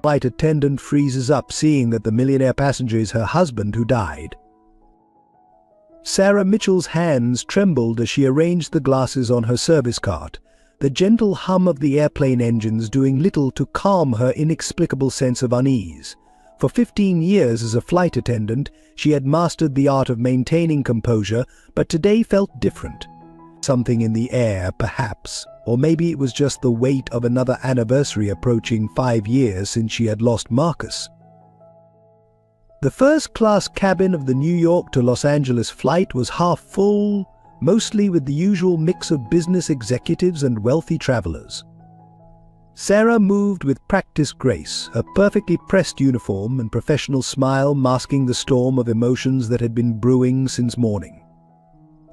Flight attendant freezes up, seeing that the millionaire passenger is her husband who died. Sarah Mitchell's hands trembled as she arranged the glasses on her service cart, the gentle hum of the airplane engines doing little to calm her inexplicable sense of unease. For 15 years as a flight attendant, she had mastered the art of maintaining composure, but today felt different. Something in the air, perhaps, or maybe it was just the weight of another anniversary approaching 5 years since she had lost Marcus. The first-class cabin of the New York to Los Angeles flight was half full, mostly with the usual mix of business executives and wealthy travelers. Sarah moved with practiced grace, her perfectly pressed uniform and professional smile masking the storm of emotions that had been brewing since morning.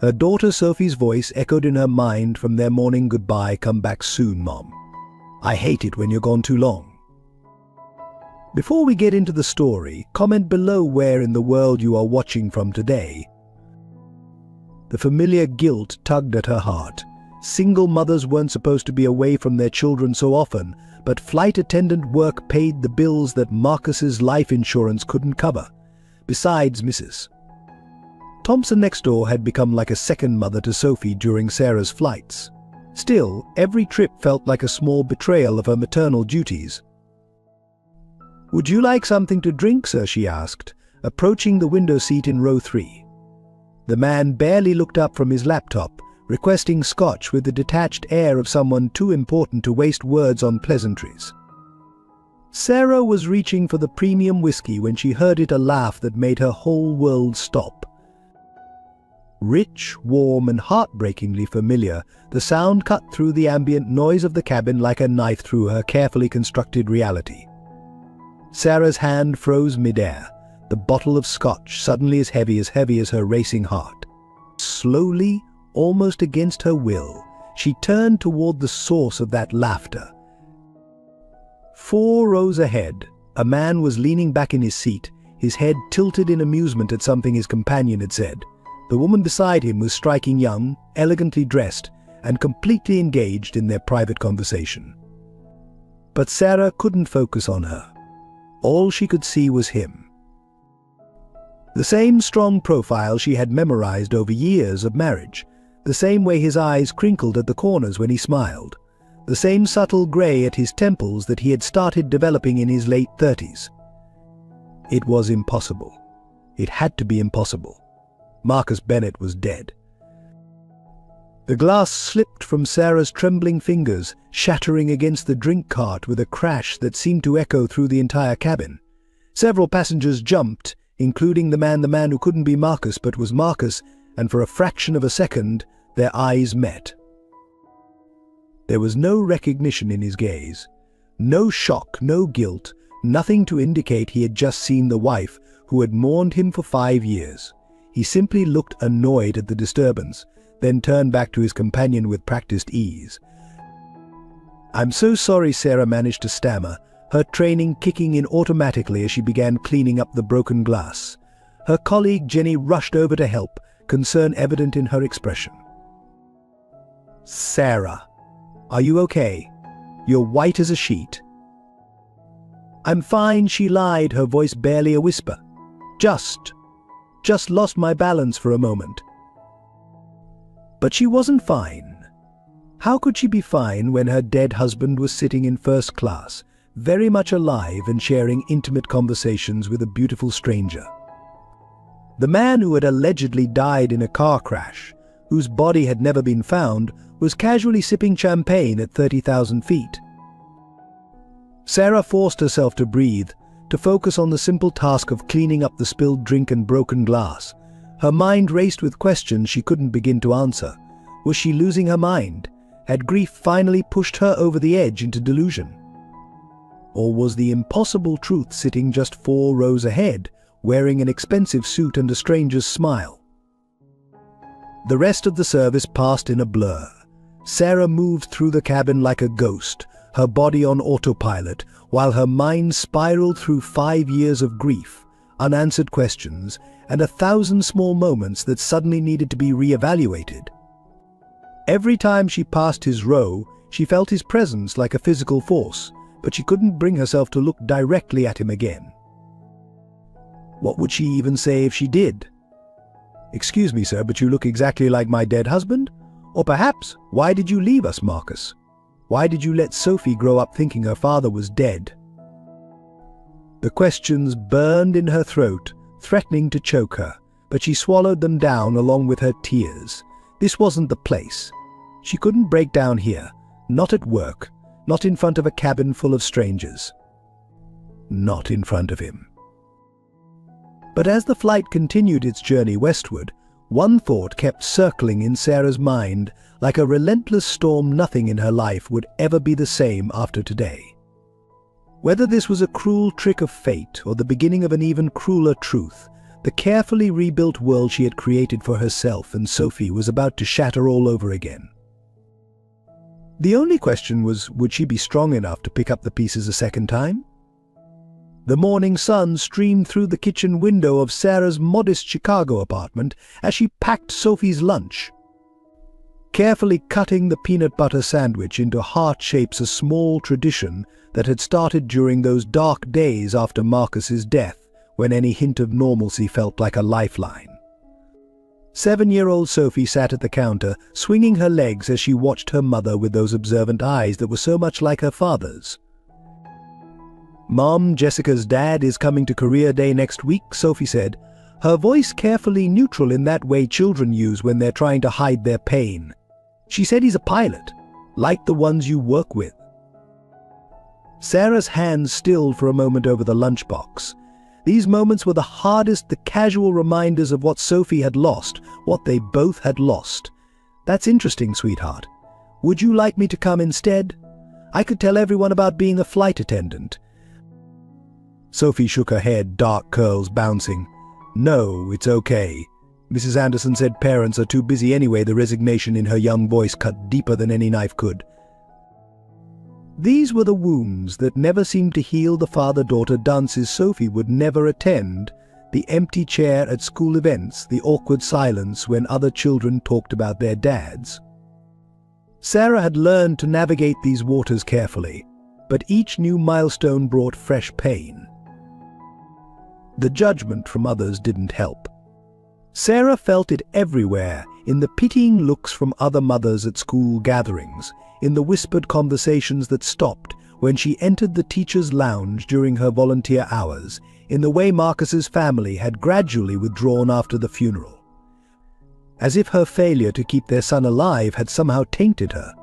Her daughter Sophie's voice echoed in her mind from their morning goodbye, "Come back soon, Mom. I hate it when you're gone too long." Before we get into the story, comment below where in the world you are watching from today. The familiar guilt tugged at her heart. Single mothers weren't supposed to be away from their children so often, but flight attendant work paid the bills that Marcus's life insurance couldn't cover. Besides, Mrs. Thompson next door had become like a second mother to Sophie during Sarah's flights. Still, every trip felt like a small betrayal of her maternal duties. "Would you like something to drink, sir?" she asked, approaching the window seat in row 3. The man barely looked up from his laptop, requesting scotch with the detached air of someone too important to waste words on pleasantries. Sarah was reaching for the premium whiskey when she heard it, a laugh that made her whole world stop. Rich, warm, and heartbreakingly familiar, the sound cut through the ambient noise of the cabin like a knife through her carefully constructed reality. Sarah's hand froze midair, the bottle of scotch suddenly as heavy as her racing heart. Slowly, almost against her will, she turned toward the source of that laughter. 4 rows ahead, a man was leaning back in his seat, his head tilted in amusement at something his companion had said. The woman beside him was striking young, elegantly dressed, and completely engaged in their private conversation. But Sarah couldn't focus on her. All she could see was him. The same strong profile she had memorized over years of marriage, the same way his eyes crinkled at the corners when he smiled, the same subtle grey at his temples that he had started developing in his late 30s. It was impossible. It had to be impossible. Marcus Bennett was dead. The glass slipped from Sarah's trembling fingers, shattering against the drink cart with a crash that seemed to echo through the entire cabin. Several passengers jumped, including the man who couldn't be Marcus but was Marcus, and for a fraction of a second, their eyes met. There was no recognition in his gaze. No shock, no guilt, nothing to indicate he had just seen the wife who had mourned him for 5 years. He simply looked annoyed at the disturbance, then turned back to his companion with practiced ease. "I'm so sorry," Sarah managed to stammer, her training kicking in automatically as she began cleaning up the broken glass. Her colleague Jenny rushed over to help, concern evident in her expression. "Sarah, are you okay? You're white as a sheet." "I'm fine," she lied, her voice barely a whisper. Just lost my balance for a moment." But she wasn't fine. How could she be fine when her dead husband was sitting in first class, very much alive and sharing intimate conversations with a beautiful stranger? The man who had allegedly died in a car crash, whose body had never been found, was casually sipping champagne at 30,000 feet. Sarah forced herself to breathe, to focus on the simple task of cleaning up the spilled drink and broken glass. Her mind raced with questions she couldn't begin to answer. Was she losing her mind? Had grief finally pushed her over the edge into delusion? Or was the impossible truth sitting just 4 rows ahead, wearing an expensive suit and a stranger's smile? The rest of the service passed in a blur. Sarah moved through the cabin like a ghost, her body on autopilot, while her mind spiraled through 5 years of grief, unanswered questions, and 1,000 small moments that suddenly needed to be re-evaluated. Every time she passed his row, she felt his presence like a physical force, but she couldn't bring herself to look directly at him again. What would she even say if she did? "Excuse me, sir, but you look exactly like my dead husband?" Or perhaps, "Why did you leave us, Marcus? Why did you let Sophie grow up thinking her father was dead?" The questions burned in her throat, threatening to choke her, but she swallowed them down along with her tears. This wasn't the place. She couldn't break down here, not at work, not in front of a cabin full of strangers. Not in front of him. But as the flight continued its journey westward, one thought kept circling in Sarah's mind like a relentless storm. Nothing in her life would ever be the same after today. Whether this was a cruel trick of fate or the beginning of an even crueler truth, the carefully rebuilt world she had created for herself and Sophie was about to shatter all over again. The only question was, would she be strong enough to pick up the pieces a second time? The morning sun streamed through the kitchen window of Sarah's modest Chicago apartment as she packed Sophie's lunch. Carefully cutting the peanut butter sandwich into heart shapes, a small tradition that had started during those dark days after Marcus's death, when any hint of normalcy felt like a lifeline. 7-year-old Sophie sat at the counter, swinging her legs as she watched her mother with those observant eyes that were so much like her father's. "Mom, Jessica's dad is coming to Career Day next week," Sophie said, her voice carefully neutral in that way children use when they're trying to hide their pain. "She said he's a pilot, like the ones you work with." Sarah's hands stilled for a moment over the lunchbox. These moments were the hardest, the casual reminders of what Sophie had lost, what they both had lost. "That's interesting, sweetheart. Would you like me to come instead? I could tell everyone about being a flight attendant." Sophie shook her head, dark curls bouncing. "No, it's okay." Mrs. Anderson said parents are too busy anyway. The resignation in her young voice cut deeper than any knife could. These were the wounds that never seemed to heal. The father-daughter dances Sophie would never attend, the empty chair at school events, the awkward silence when other children talked about their dads. Sarah had learned to navigate these waters carefully, but each new milestone brought fresh pain. The judgment from others didn't help. Sarah felt it everywhere, in the pitying looks from other mothers at school gatherings, in the whispered conversations that stopped when she entered the teacher's lounge during her volunteer hours, in the way Marcus's family had gradually withdrawn after the funeral. As if her failure to keep their son alive had somehow tainted her.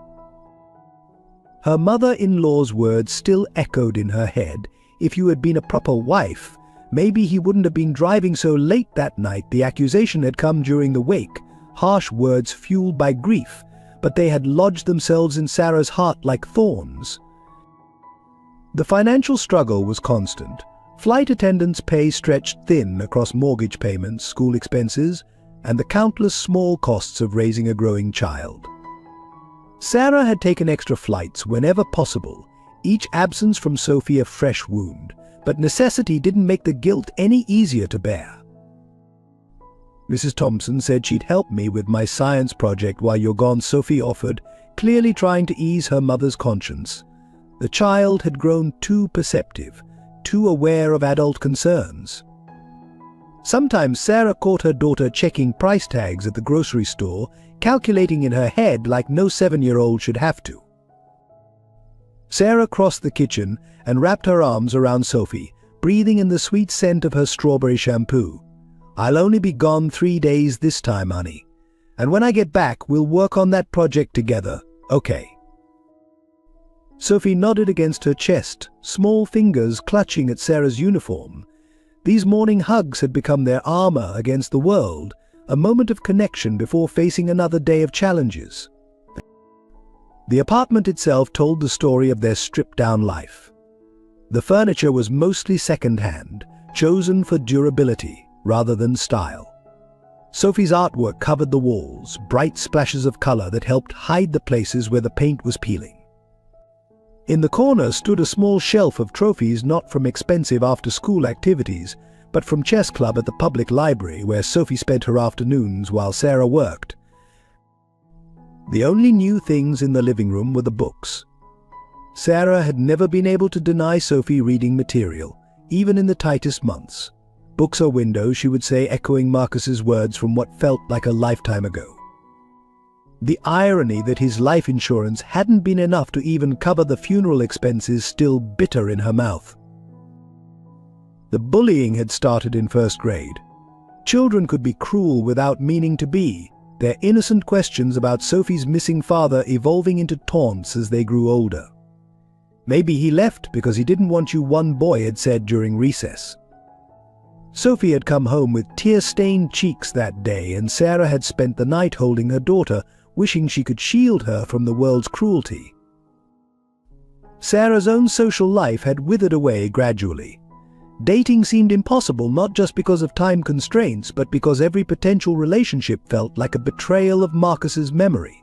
Her mother-in-law's words still echoed in her head. "If you had been a proper wife, maybe he wouldn't have been driving so late that night." The accusation had come during the wake, harsh words fueled by grief, but they had lodged themselves in Sarah's heart like thorns. The financial struggle was constant. Flight attendants' pay stretched thin across mortgage payments, school expenses, and the countless small costs of raising a growing child. Sarah had taken extra flights whenever possible, each absence from Sophie a fresh wound, but necessity didn't make the guilt any easier to bear. "Mrs. Thompson said she'd help me with my science project while you're gone," Sophie offered, clearly trying to ease her mother's conscience. The child had grown too perceptive, too aware of adult concerns. Sometimes Sarah caught her daughter checking price tags at the grocery store, calculating in her head like no 7-year-old should have to. Sarah crossed the kitchen and wrapped her arms around Sophie, breathing in the sweet scent of her strawberry shampoo. "I'll only be gone 3 days this time, honey. And when I get back, we'll work on that project together, okay?" Sophie nodded against her chest, small fingers clutching at Sarah's uniform. These morning hugs had become their armor against the world, a moment of connection before facing another day of challenges. The apartment itself told the story of their stripped-down life. The furniture was mostly second-hand, chosen for durability rather than style. Sophie's artwork covered the walls, bright splashes of color that helped hide the places where the paint was peeling. In the corner stood a small shelf of trophies, not from expensive after-school activities, but from chess club at the public library where Sophie spent her afternoons while Sarah worked. The only new things in the living room were the books. Sarah had never been able to deny Sophie reading material, even in the tightest months. "Books or windows," she would say, echoing Marcus's words from what felt like a lifetime ago. The irony that his life insurance hadn't been enough to even cover the funeral expenses still bitter in her mouth. The bullying had started in first grade. Children could be cruel without meaning to be, their innocent questions about Sophie's missing father evolving into taunts as they grew older. "Maybe he left because he didn't want you," one boy had said during recess. Sophie had come home with tear-stained cheeks that day, and Sarah had spent the night holding her daughter, wishing she could shield her from the world's cruelty. Sarah's own social life had withered away gradually. Dating seemed impossible not just because of time constraints, but because every potential relationship felt like a betrayal of Marcus's memory.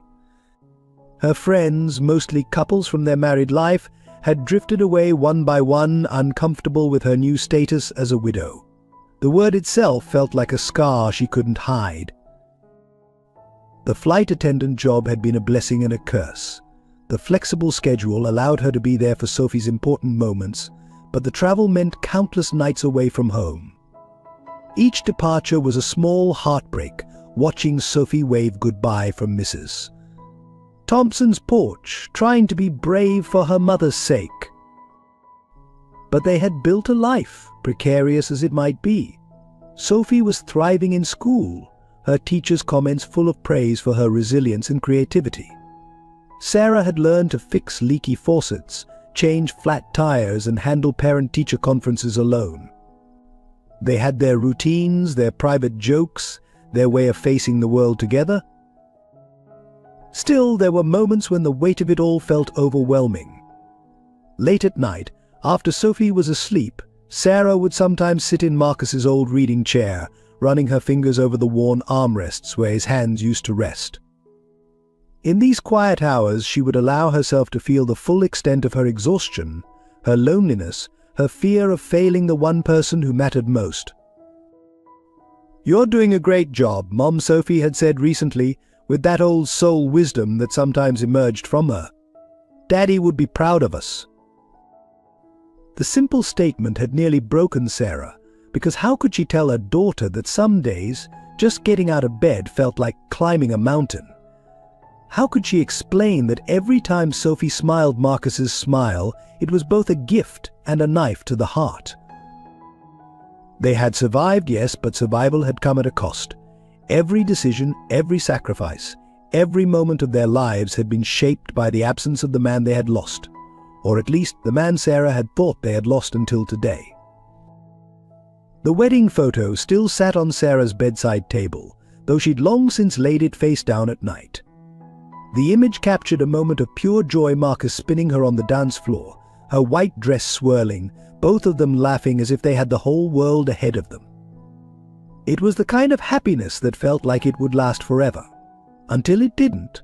Her friends, mostly couples from their married life, had drifted away one by one, uncomfortable with her new status as a widow. The word itself felt like a scar she couldn't hide. The flight attendant job had been a blessing and a curse. The flexible schedule allowed her to be there for Sophie's important moments, but the travel meant countless nights away from home. Each departure was a small heartbreak, watching Sophie wave goodbye from Mrs. Thompson's porch, trying to be brave for her mother's sake. But they had built a life, precarious as it might be. Sophie was thriving in school, her teachers' comments full of praise for her resilience and creativity. Sarah had learned to fix leaky faucets, change flat tires, and handle parent-teacher conferences alone. They had their routines, their private jokes, their way of facing the world together. Still, there were moments when the weight of it all felt overwhelming. Late at night, after Sophie was asleep, Sarah would sometimes sit in Marcus's old reading chair, running her fingers over the worn armrests where his hands used to rest. In these quiet hours, she would allow herself to feel the full extent of her exhaustion, her loneliness, her fear of failing the one person who mattered most. "You're doing a great job," Mom Sophie had said recently, with that old soul wisdom that sometimes emerged from her. "Daddy would be proud of us." The simple statement had nearly broken Sarah, because how could she tell her daughter that some days, just getting out of bed felt like climbing a mountain? How could she explain that every time Sophie smiled Marcus's smile, it was both a gift and a knife to the heart? They had survived, yes, but survival had come at a cost. Every decision, every sacrifice, every moment of their lives had been shaped by the absence of the man they had lost, or at least the man Sarah had thought they had lost until today. The wedding photo still sat on Sarah's bedside table, though she'd long since laid it face down at night. The image captured a moment of pure joy, Marcus spinning her on the dance floor, her white dress swirling, both of them laughing as if they had the whole world ahead of them. It was the kind of happiness that felt like it would last forever, until it didn't.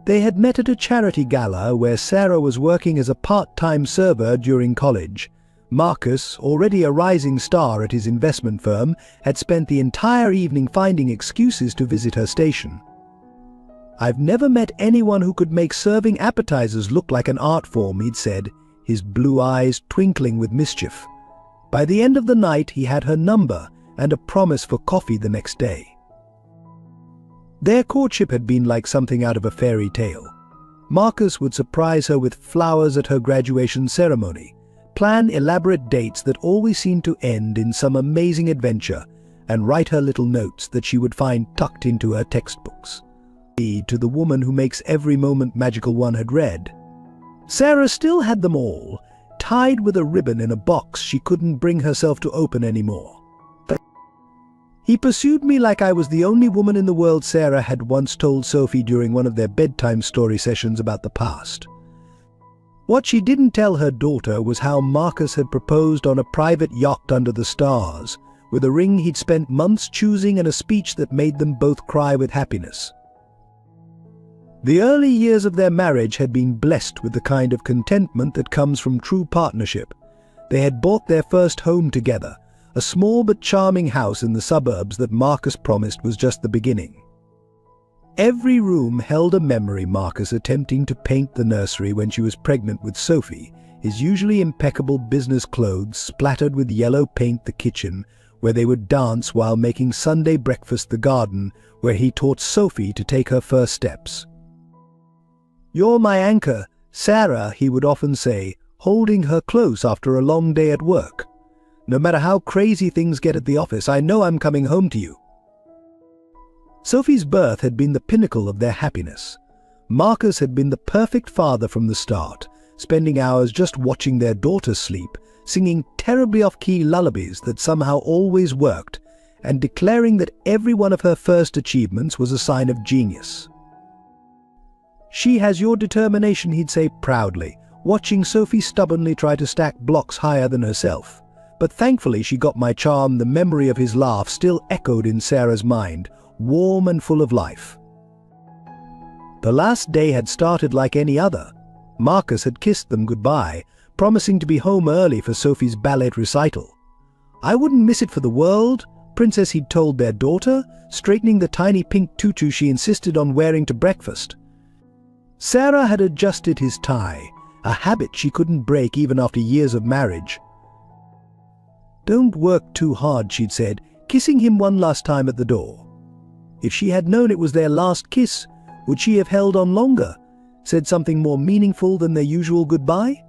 They had met at a charity gala where Sarah was working as a part-time server during college. Marcus, already a rising star at his investment firm, had spent the entire evening finding excuses to visit her station. "I've never met anyone who could make serving appetizers look like an art form," he'd said, his blue eyes twinkling with mischief. By the end of the night, he had her number and a promise for coffee the next day. Their courtship had been like something out of a fairy tale. Marcus would surprise her with flowers at her graduation ceremony, plan elaborate dates that always seemed to end in some amazing adventure, and write her little notes that she would find tucked into her textbooks. To the woman who makes every moment magical, one had read. Sarah still had them all, tied with a ribbon in a box she couldn't bring herself to open anymore. "He pursued me like I was the only woman in the world," Sarah had once told Sophie during one of their bedtime story sessions about the past. What she didn't tell her daughter was how Marcus had proposed on a private yacht under the stars, with a ring he'd spent months choosing and a speech that made them both cry with happiness. The early years of their marriage had been blessed with the kind of contentment that comes from true partnership. They had bought their first home together, a small but charming house in the suburbs that Marcus promised was just the beginning. Every room held a memory. Marcus attempting to paint the nursery when she was pregnant with Sophie, his usually impeccable business clothes splattered with yellow paint, the kitchen where they would dance while making Sunday breakfast, the garden where he taught Sophie to take her first steps. "You're my anchor, Sarah," he would often say, holding her close after a long day at work. "No matter how crazy things get at the office, I know I'm coming home to you." Sophie's birth had been the pinnacle of their happiness. Marcus had been the perfect father from the start, spending hours just watching their daughter sleep, singing terribly off-key lullabies that somehow always worked, and declaring that every one of her first achievements was a sign of genius. "She has your determination," he'd say proudly, watching Sophie stubbornly try to stack blocks higher than herself. "But thankfully she got my charm." The memory of his laugh still echoed in Sarah's mind, warm and full of life. The last day had started like any other. Marcus had kissed them goodbye, promising to be home early for Sophie's ballet recital. "I wouldn't miss it for the world, Princess," he'd told their daughter, straightening the tiny pink tutu she insisted on wearing to breakfast. Sarah had adjusted his tie, a habit she couldn't break even after years of marriage. "Don't work too hard," she'd said, kissing him one last time at the door. If she had known it was their last kiss, would she have held on longer, said something more meaningful than their usual goodbye?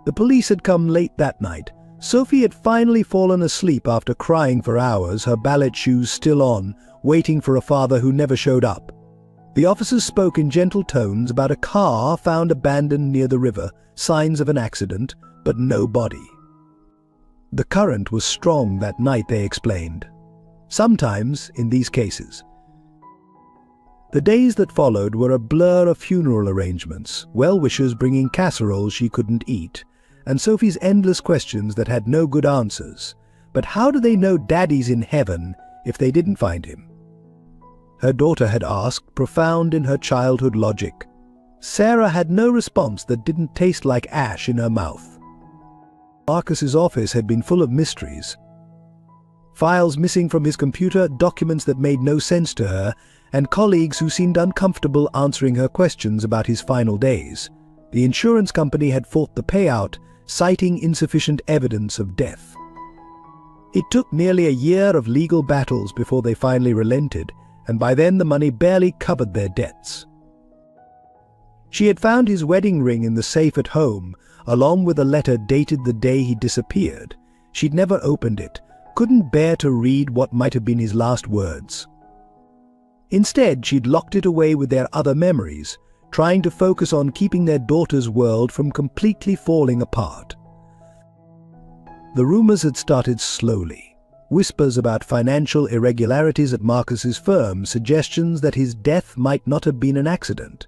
The police had come late that night. Sophie had finally fallen asleep after crying for hours, her ballet shoes still on, waiting for a father who never showed up. The officers spoke in gentle tones about a car found abandoned near the river, signs of an accident, but no body. The current was strong that night, they explained. Sometimes, in these cases. The days that followed were a blur of funeral arrangements, well-wishers bringing casseroles she couldn't eat, and Sophie's endless questions that had no good answers. But how do they know Daddy's in heaven if they didn't find him? Her daughter had asked, profound in her childhood logic. Sarah had no response that didn't taste like ash in her mouth. Marcus's office had been full of mysteries. Files missing from his computer, documents that made no sense to her, and colleagues who seemed uncomfortable answering her questions about his final days. The insurance company had fought the payout, citing insufficient evidence of death. It took nearly a year of legal battles before they finally relented, and by then the money barely covered their debts. She had found his wedding ring in the safe at home, along with a letter dated the day he disappeared. She'd never opened it, couldn't bear to read what might have been his last words. Instead, she'd locked it away with their other memories, trying to focus on keeping their daughter's world from completely falling apart. The rumors had started slowly. Whispers about financial irregularities at Marcus's firm, suggestions that his death might not have been an accident.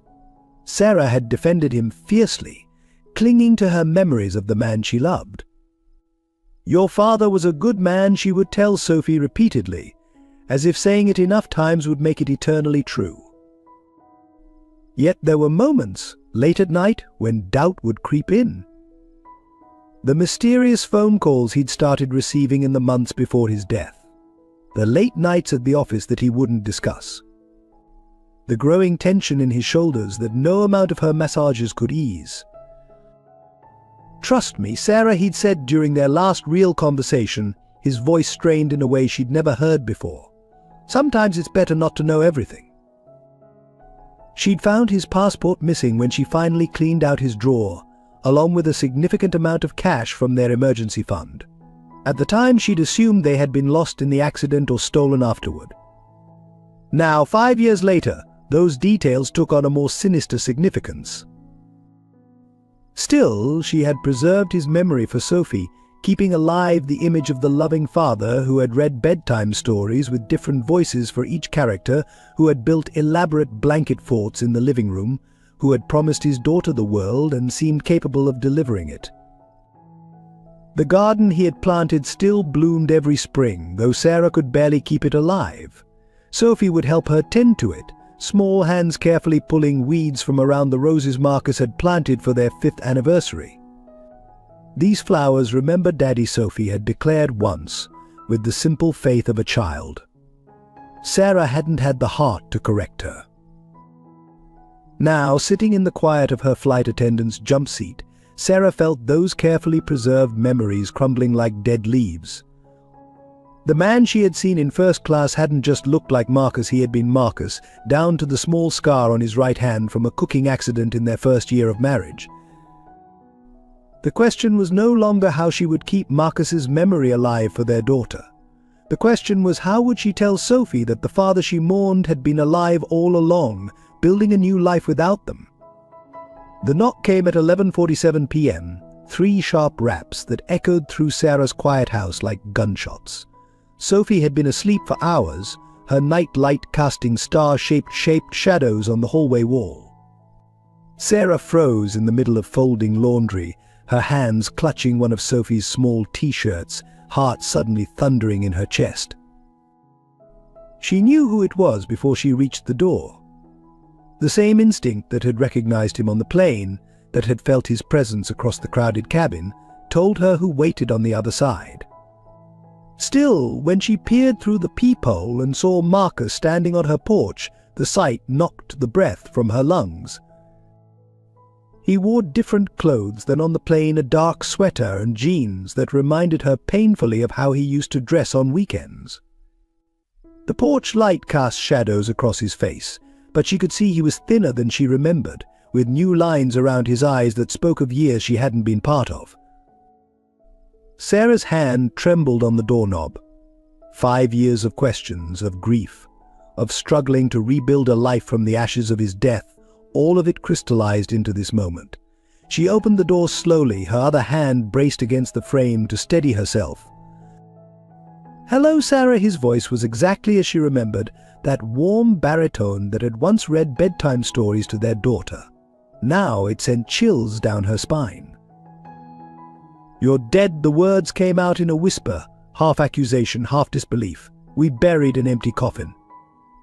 Sarah had defended him fiercely, clinging to her memories of the man she loved. "Your father was a good man," she would tell Sophie repeatedly, as if saying it enough times would make it eternally true. Yet there were moments, late at night, when doubt would creep in. The mysterious phone calls he'd started receiving in the months before his death. The late nights at the office that he wouldn't discuss. The growing tension in his shoulders that no amount of her massages could ease. "Trust me, Sarah," he'd said during their last real conversation, his voice strained in a way she'd never heard before. "Sometimes it's better not to know everything." She'd found his passport missing when she finally cleaned out his drawer, along with a significant amount of cash from their emergency fund. At the time, she'd assumed they had been lost in the accident or stolen afterward. Now, 5 years later, those details took on a more sinister significance. Still, she had preserved his memory for Sophie, keeping alive the image of the loving father who had read bedtime stories with different voices for each character, who had built elaborate blanket forts in the living room, who had promised his daughter the world and seemed capable of delivering it. The garden he had planted still bloomed every spring, though Sarah could barely keep it alive. Sophie would help her tend to it, small hands carefully pulling weeds from around the roses Marcus had planted for their 5th anniversary. These flowers, remember Daddy, Sophie had declared once, with the simple faith of a child. Sarah hadn't had the heart to correct her. Now, sitting in the quiet of her flight attendant's jump seat, Sarah felt those carefully preserved memories crumbling like dead leaves. The man she had seen in first class hadn't just looked like Marcus, he had been Marcus, down to the small scar on his right hand from a cooking accident in their first year of marriage. The question was no longer how she would keep Marcus's memory alive for their daughter. The question was, how would she tell Sophie that the father she mourned had been alive all along, building a new life without them? The knock came at 11:47 p.m., 3 sharp raps that echoed through Sarah's quiet house like gunshots. Sophie had been asleep for hours, her night light casting star-shaped shadows on the hallway wall. Sarah froze in the middle of folding laundry, her hands clutching one of Sophie's small t-shirts, heart suddenly thundering in her chest. She knew who it was before she reached the door. The same instinct that had recognized him on the plane, that had felt his presence across the crowded cabin, told her who waited on the other side. Still, when she peered through the peephole and saw Marcus standing on her porch, the sight knocked the breath from her lungs. He wore different clothes than on the plane, a dark sweater and jeans that reminded her painfully of how he used to dress on weekends. The porch light cast shadows across his face, but she could see he was thinner than she remembered, with new lines around his eyes that spoke of years she hadn't been part of. Sarah's hand trembled on the doorknob. 5 years of questions, of grief, of struggling to rebuild a life from the ashes of his death, all of it crystallized into this moment. She opened the door slowly, her other hand braced against the frame to steady herself. "Hello, Sarah," his voice was exactly as she remembered, that warm baritone that had once read bedtime stories to their daughter. Now it sent chills down her spine. "You're dead," the words came out in a whisper, half accusation, half disbelief. "We buried an empty coffin.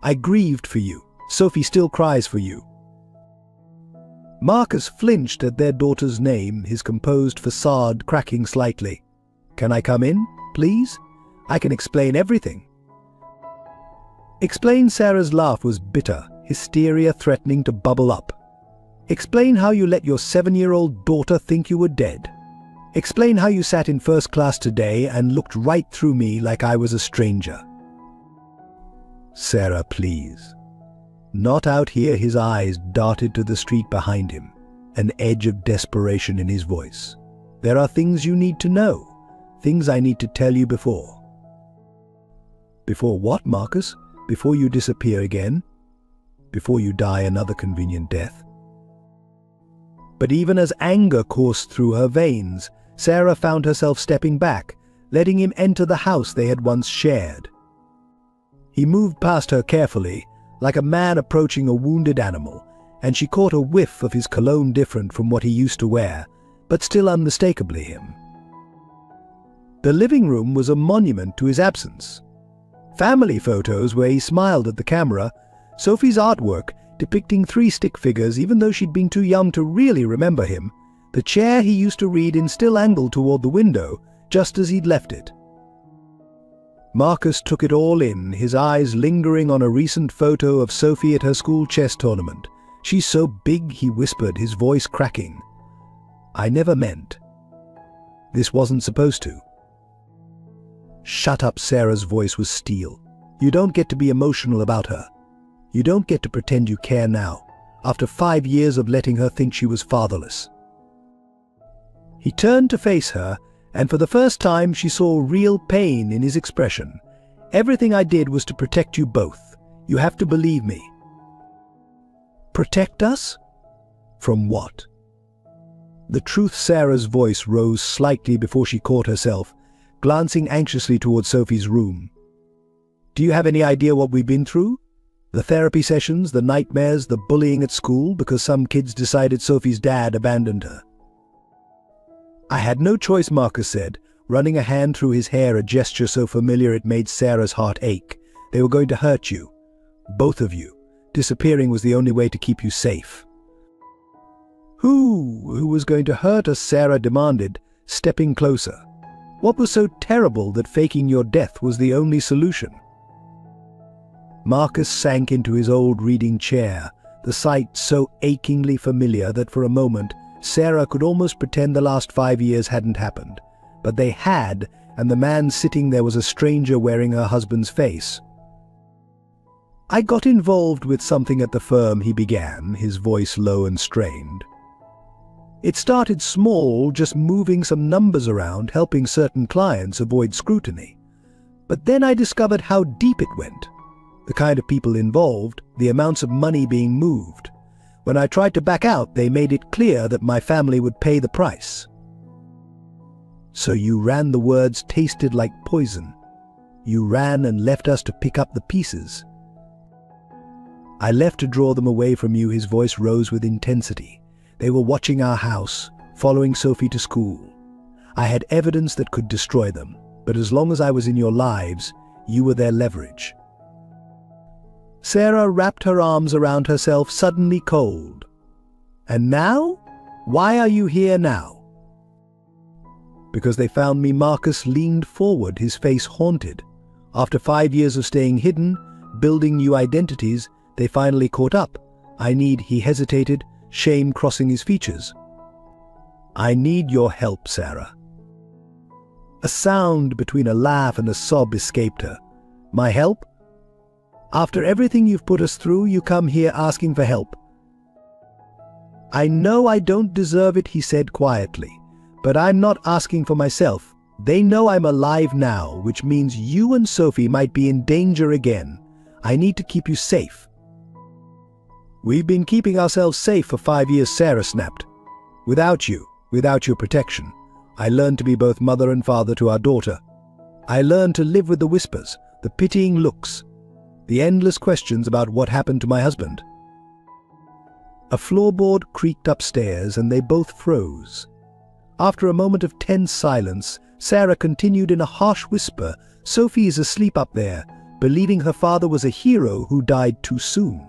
I grieved for you. Sophie still cries for you." Marcus flinched at their daughter's name, his composed facade cracking slightly. "Can I come in, please? I can explain everything." Explain. Sarah's laugh was bitter, hysteria threatening to bubble up. "Explain how you let your 7-year-old daughter think you were dead. Explain how you sat in first class today and looked right through me like I was a stranger." "Sarah, please." "Not out here." His eyes darted to the street behind him, an edge of desperation in his voice. "There are things you need to know, things I need to tell you before." "Before what, Marcus? Before you disappear again? Before you die another convenient death?" But even as anger coursed through her veins, Sarah found herself stepping back, letting him enter the house they had once shared. He moved past her carefully, like a man approaching a wounded animal, and she caught a whiff of his cologne, different from what he used to wear, but still unmistakably him. The living room was a monument to his absence. Family photos where he smiled at the camera, Sophie's artwork depicting 3 stick figures even though she'd been too young to really remember him, the chair he used to read in still angled toward the window, just as he'd left it. Marcus took it all in, his eyes lingering on a recent photo of Sophie at her school chess tournament. "She's so big," he whispered, his voice cracking. "I never meant. This wasn't supposed to." "Shut up." Sarah's voice was steel. "You don't get to be emotional about her. You don't get to pretend you care now, after 5 years of letting her think she was fatherless." He turned to face her, and for the first time she saw real pain in his expression. "Everything I did was to protect you both. You have to believe me." "Protect us? From what?" The truth. Sarah's voice rose slightly before she caught herself, glancing anxiously toward Sophie's room. "Do you have any idea what we've been through? The therapy sessions, the nightmares, the bullying at school because some kids decided Sophie's dad abandoned her." "I had no choice," Marcus said, running a hand through his hair, a gesture so familiar it made Sarah's heart ache. "They were going to hurt you. Both of you. Disappearing was the only way to keep you safe." Who was going to hurt us?" Sarah demanded, stepping closer. "What was so terrible that faking your death was the only solution?" Marcus sank into his old reading chair, the sight so achingly familiar that for a moment Sarah could almost pretend the last 5 years hadn't happened. But they had, and the man sitting there was a stranger wearing her husband's face. "I got involved with something at the firm," he began, his voice low and strained. "It started small, just moving some numbers around, helping certain clients avoid scrutiny. But then I discovered how deep it went. The kind of people involved, the amounts of money being moved. When I tried to back out, they made it clear that my family would pay the price." "So you ran," the words tasted like poison. "You ran and left us to pick up the pieces." "I left to draw them away from you," his voice rose with intensity. "They were watching our house, following Sophie to school. I had evidence that could destroy them, but as long as I was in your lives, you were their leverage." Sarah wrapped her arms around herself, suddenly cold. "And now? Why are you here now?" "Because they found me." Marcus leaned forward, his face haunted. "After 5 years of staying hidden, building new identities, they finally caught up. He hesitated, shame crossing his features. "I need your help, Sarah." A sound between a laugh and a sob escaped her. "My help? After everything you've put us through, you come here asking for help." "I know I don't deserve it," he said quietly, "but I'm not asking for myself. They know I'm alive now, which means you and Sophie might be in danger again. I need to keep you safe." "We've been keeping ourselves safe for 5 years," Sarah snapped. Without your protection, I learned to be both mother and father to our daughter. I learned to live with the whispers, the pitying looks, the endless questions about what happened to my husband." A floorboard creaked upstairs and they both froze. After a moment of tense silence, Sarah continued in a harsh whisper, "Sophie is asleep up there, believing her father was a hero who died too soon.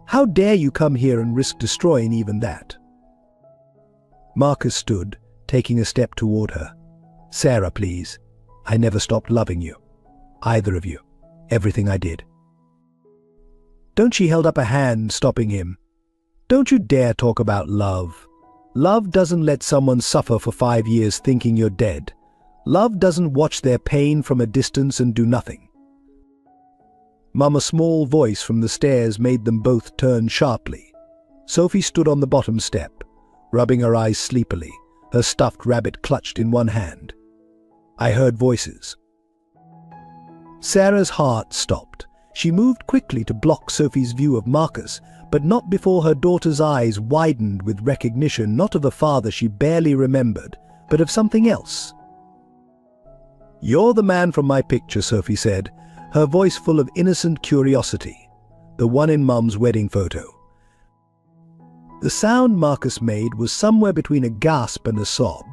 How dare you come here and risk destroying even that?" Marcus stood, taking a step toward her. "Sarah, please. I never stopped loving you. Either of you. Everything I did." "Don't," she held up a hand, stopping him. "Don't you dare talk about love. Love doesn't let someone suffer for 5 years thinking you're dead. Love doesn't watch their pain from a distance and do nothing." Mum, a small voice from the stairs made them both turn sharply. Sophie stood on the bottom step, rubbing her eyes sleepily, her stuffed rabbit clutched in one hand. "I heard voices." Sarah's heart stopped. She moved quickly to block Sophie's view of Marcus, but not before her daughter's eyes widened with recognition, not of a father she barely remembered, but of something else. "You're the man from my picture," Sophie said, her voice full of innocent curiosity. "The one in Mum's wedding photo." The sound Marcus made was somewhere between a gasp and a sob.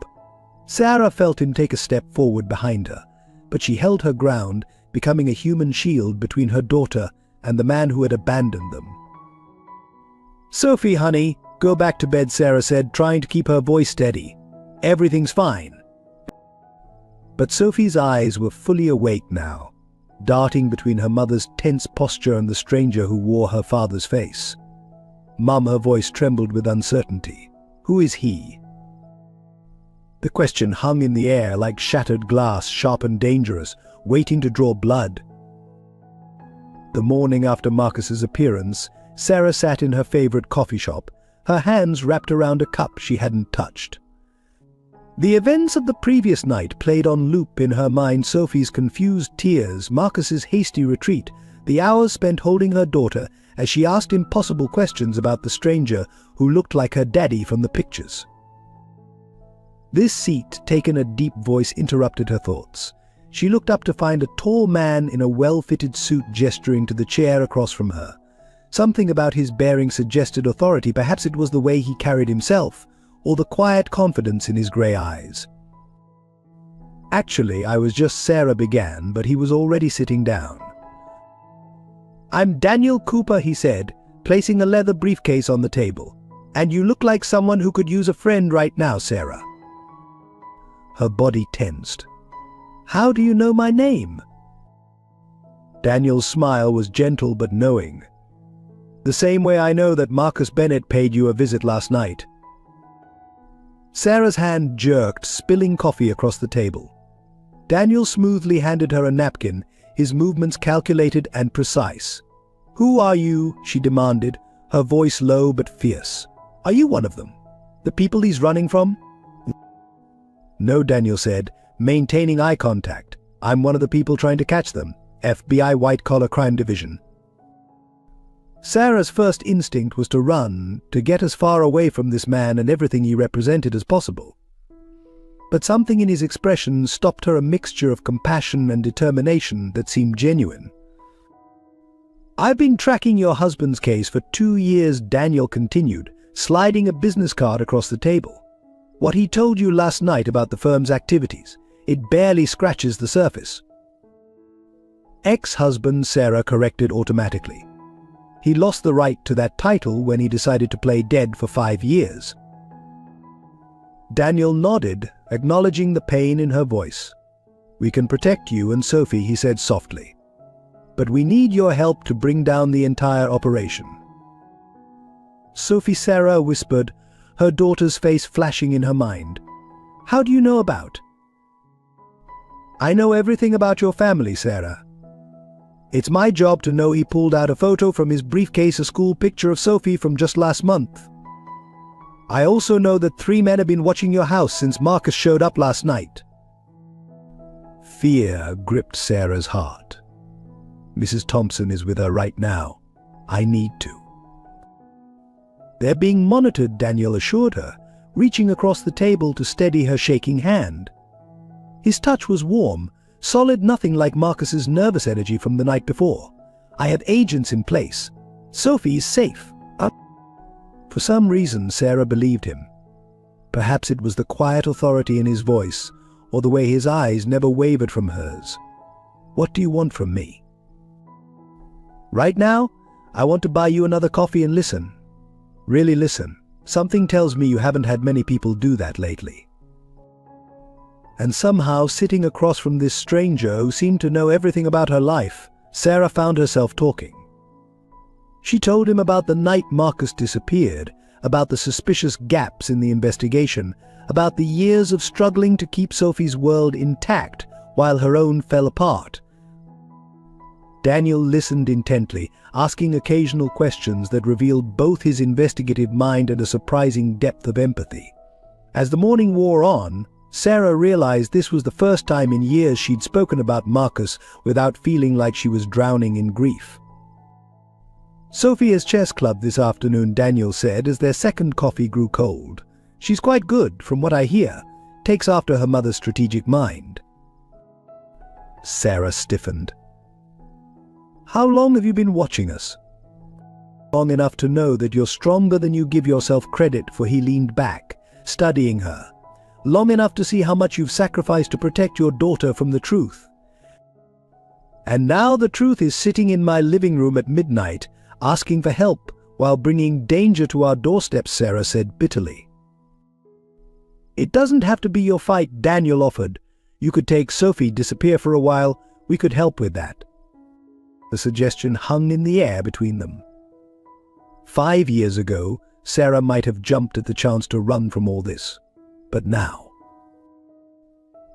Sarah felt him take a step forward behind her, but she held her ground, becoming a human shield between her daughter and the man who had abandoned them. "Sophie, honey, go back to bed," Sarah said, trying to keep her voice steady. "Everything's fine." But Sophie's eyes were fully awake now, darting between her mother's tense posture and the stranger who wore her father's face. "Mum," her voice trembled with uncertainty. "Who is he?" The question hung in the air like shattered glass, sharp and dangerous, waiting to draw blood. The morning after Marcus's appearance, Sarah sat in her favorite coffee shop, her hands wrapped around a cup she hadn't touched. The events of the previous night played on loop in her mind: Sophie's confused tears, Marcus's hasty retreat, the hours spent holding her daughter as she asked impossible questions about the stranger who looked like her daddy from the pictures. This seat, taken a deep voice, interrupted her thoughts. She looked up to find a tall man in a well-fitted suit gesturing to the chair across from her. Something about his bearing suggested authority. Perhaps it was the way he carried himself, or the quiet confidence in his grey eyes. "Actually, I was just," Sarah began, but he was already sitting down. "I'm Daniel Cooper," he said, placing a leather briefcase on the table. "And you look like someone who could use a friend right now, Sarah." Her body tensed. "How do you know my name?" Daniel's smile was gentle but knowing. The same way I know that Marcus Bennett paid you a visit last night. Sarah's hand jerked, spilling coffee across the table. Daniel smoothly handed her a napkin, his movements calculated and precise. "Who are you?" she demanded, her voice low but fierce. "Are you one of them? The people he's running from?" "No," Daniel said, maintaining eye contact. "I'm one of the people trying to catch them. FBI White-Collar Crime Division." Sarah's first instinct was to run, to get as far away from this man and everything he represented as possible. But something in his expression stopped her, a mixture of compassion and determination that seemed genuine. "I've been tracking your husband's case for 2 years," Daniel continued, sliding a business card across the table. "What he told you last night about the firm's activities, it barely scratches the surface." "Ex-husband," Sarah corrected automatically. "He lost the right to that title when he decided to play dead for 5 years." Daniel nodded, acknowledging the pain in her voice. "We can protect you and Sophie," he said softly. "But we need your help to bring down the entire operation." "Sophie," Sarah whispered, her daughter's face flashing in her mind. "How do you know about?" "I know everything about your family, Sarah. It's my job to know he pulled out a photo from his briefcase, a school picture of Sophie from just last month. I also know that 3 men have been watching your house since Marcus showed up last night." Fear gripped Sarah's heart. "Mrs. Thompson is with her right now. I need to." "They're being monitored," Daniel assured her, reaching across the table to steady her shaking hand. His touch was warm, solid, nothing like Marcus's nervous energy from the night before. "I have agents in place. Sophie is safe." For some reason, Sarah believed him. Perhaps it was the quiet authority in his voice, or the way his eyes never wavered from hers. "What do you want from me?" "Right now, I want to buy you another coffee and listen. Really listen. Something tells me you haven't had many people do that lately." And somehow, sitting across from this stranger who seemed to know everything about her life, Sarah found herself talking. She told him about the night Marcus disappeared, about the suspicious gaps in the investigation, about the years of struggling to keep Sophie's world intact while her own fell apart. Daniel listened intently, asking occasional questions that revealed both his investigative mind and a surprising depth of empathy. As the morning wore on, Sarah realized this was the first time in years she'd spoken about Marcus without feeling like she was drowning in grief. "Sophia's chess club this afternoon," Daniel said as their second coffee grew cold. "She's quite good, from what I hear. Takes after her mother's strategic mind." Sarah stiffened. "How long have you been watching us?" "Long enough to know that you're stronger than you give yourself credit for." He leaned back, studying her. "Long enough to see how much you've sacrificed to protect your daughter from the truth. And now the truth is sitting in my living room at midnight, asking for help while bringing danger to our doorsteps," Sarah said bitterly. "It doesn't have to be your fight," Daniel offered. "You could take Sophie, disappear for a while. We could help with that." The suggestion hung in the air between them. 5 years ago, Sarah might have jumped at the chance to run from all this. But now...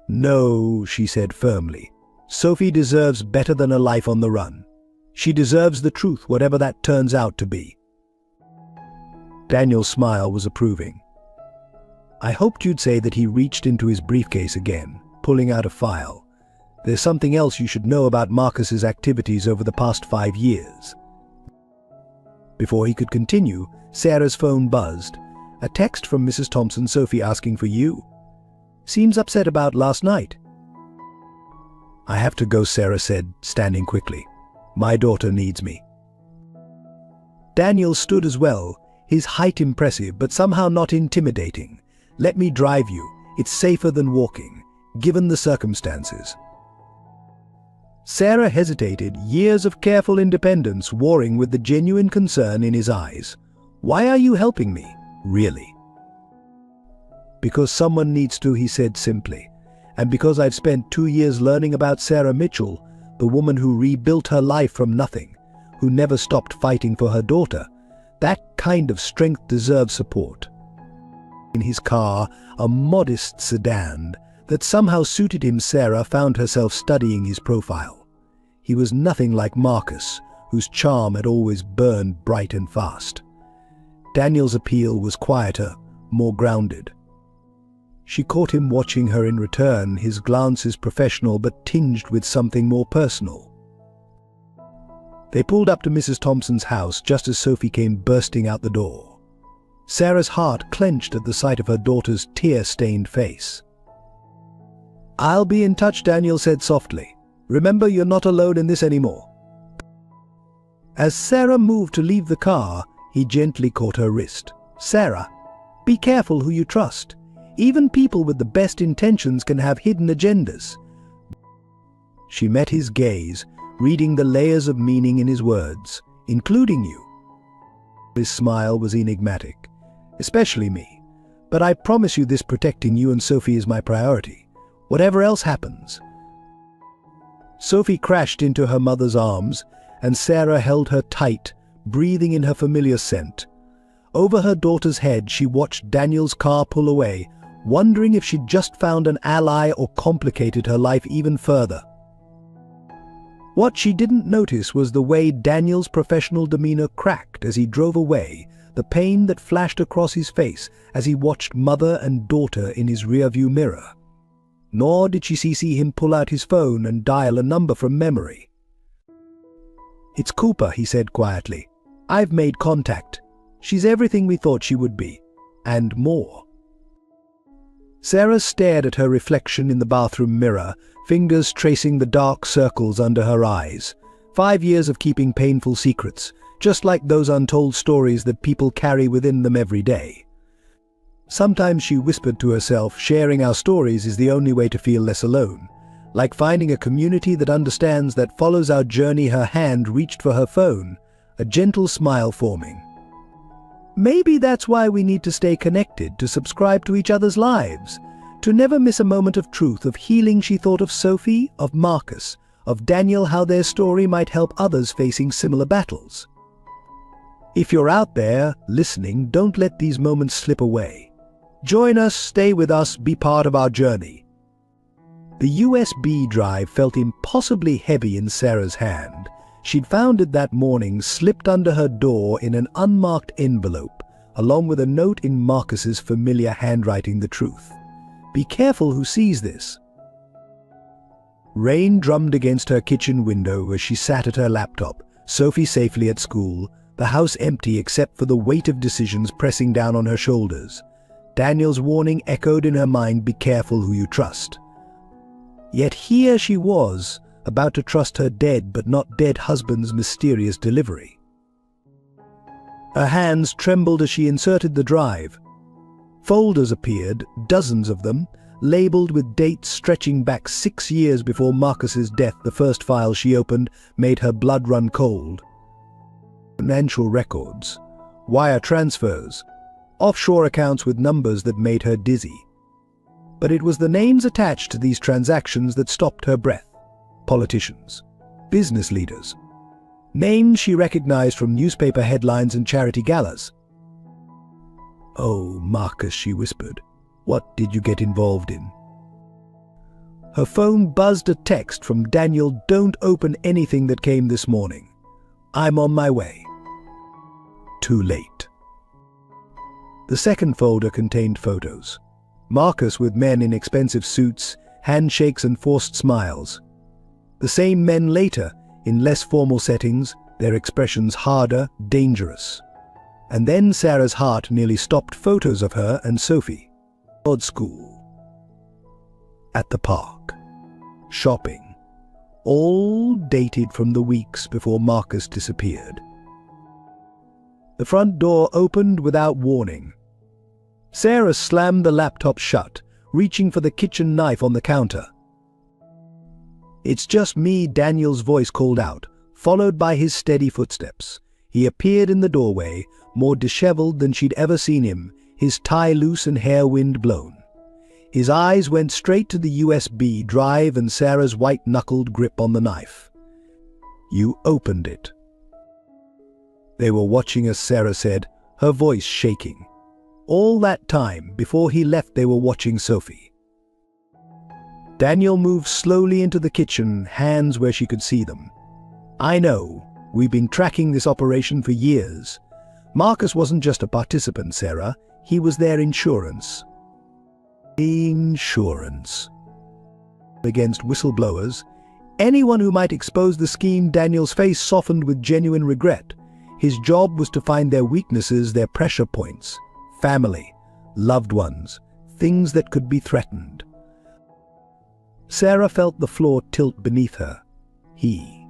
"No," she said firmly. "Sophie deserves better than a life on the run. She deserves the truth, whatever that turns out to be." Daniel's smile was approving. "I hoped you'd say that." He reached into his briefcase again, pulling out a file. "There's something else you should know about Marcus's activities over the past 5 years. Before he could continue, Sarah's phone buzzed. A text from Mrs. Thompson. "Sophie asking for you. Seems upset about last night." "I have to go," Sarah said, standing quickly. "My daughter needs me." Daniel stood as well, his height impressive but somehow not intimidating. "Let me drive you. It's safer than walking, given the circumstances." Sarah hesitated, years of careful independence warring with the genuine concern in his eyes. "Why are you helping me, really?" "Because someone needs to," he said simply. "And because I've spent 2 years learning about Sarah Mitchell, the woman who rebuilt her life from nothing, who never stopped fighting for her daughter. That kind of strength deserves support. In his car, a modest sedan that somehow suited him, Sarah found herself studying his profile. He was nothing like Marcus, whose charm had always burned bright and fast. Daniel's appeal was quieter, more grounded. She caught him watching her in return, his glances professional but tinged with something more personal. They pulled up to Mrs. Thompson's house just as Sophie came bursting out the door. Sarah's heart clenched at the sight of her daughter's tear-stained face. "I'll be in touch," Daniel said softly. "Remember, you're not alone in this anymore." As Sarah moved to leave the car, he gently caught her wrist. "Sarah, be careful who you trust. Even people with the best intentions can have hidden agendas." She met his gaze, reading the layers of meaning in his words, "including you." His smile was enigmatic. "Especially me. But I promise you this: protecting you and Sophie is my priority, whatever else happens." Sophie crashed into her mother's arms, and Sarah held her tight, breathing in her familiar scent. Over her daughter's head, she watched Daniel's car pull away, wondering if she'd just found an ally or complicated her life even further. What she didn't notice was the way Daniel's professional demeanor cracked as he drove away, the pain that flashed across his face as he watched mother and daughter in his rearview mirror. Nor did she see him pull out his phone and dial a number from memory. "It's Cooper," he said quietly. "I've made contact. She's everything we thought she would be, and more." Sarah stared at her reflection in the bathroom mirror, fingers tracing the dark circles under her eyes. 5 years of keeping painful secrets, just like those untold stories that people carry within them every day. Sometimes, she whispered to herself, sharing our stories is the only way to feel less alone. Like finding a community that understands, that follows our journey. Her hand reached for her phone, a gentle smile forming. Maybe that's why we need to stay connected, to subscribe to each other's lives, to never miss a moment of truth, of healing. She thought of Sophie, of Marcus, of Daniel, how their story might help others facing similar battles. If you're out there listening, don't let these moments slip away. Join us, stay with us, be part of our journey. The USB drive felt impossibly heavy in Sarah's hand. She'd found it that morning, slipped under her door in an unmarked envelope, along with a note in Marcus's familiar handwriting, the truth. "Be careful who sees this." Rain drummed against her kitchen window as she sat at her laptop, Sophie safely at school, the house empty except for the weight of decisions pressing down on her shoulders. Daniel's warning echoed in her mind, "Be careful who you trust." Yet here she was, about to trust her dead but not dead husband's mysterious delivery. Her hands trembled as she inserted the drive. Folders appeared, dozens of them, labeled with dates stretching back 6 years before Marcus's death. The first file she opened made her blood run cold. Financial records, wire transfers, offshore accounts with numbers that made her dizzy. But it was the names attached to these transactions that stopped her breath. Politicians, business leaders, names she recognized from newspaper headlines and charity galas. "Oh, Marcus," she whispered, "what did you get involved in?" Her phone buzzed a text from Daniel, "Don't open anything that came this morning. I'm on my way." Too late. The second folder contained photos. Marcus with men in expensive suits, handshakes and forced smiles. The same men later, in less formal settings, their expressions harder, dangerous. And then Sarah's heart nearly stopped. Photos of her and Sophie. Odd school. At the park. Shopping. All dated from the weeks before Marcus disappeared. The front door opened without warning. Sarah slammed the laptop shut, reaching for the kitchen knife on the counter. "It's just me," Daniel's voice called out, followed by his steady footsteps. He appeared in the doorway, more disheveled than she'd ever seen him, his tie loose and hair wind blown. His eyes went straight to the USB drive and Sarah's white-knuckled grip on the knife. "You opened it." They were watching us, Sarah said, her voice shaking. All that time, before he left, they were watching Sophie. Daniel moved slowly into the kitchen, hands where she could see them. "I know. We've been tracking this operation for years. Marcus wasn't just a participant, Sarah. He was their insurance." Insurance. Against whistleblowers, anyone who might expose the scheme. Daniel's face softened with genuine regret. His job was to find their weaknesses, their pressure points. Family, loved ones, things that could be threatened. Sarah felt the floor tilt beneath her. He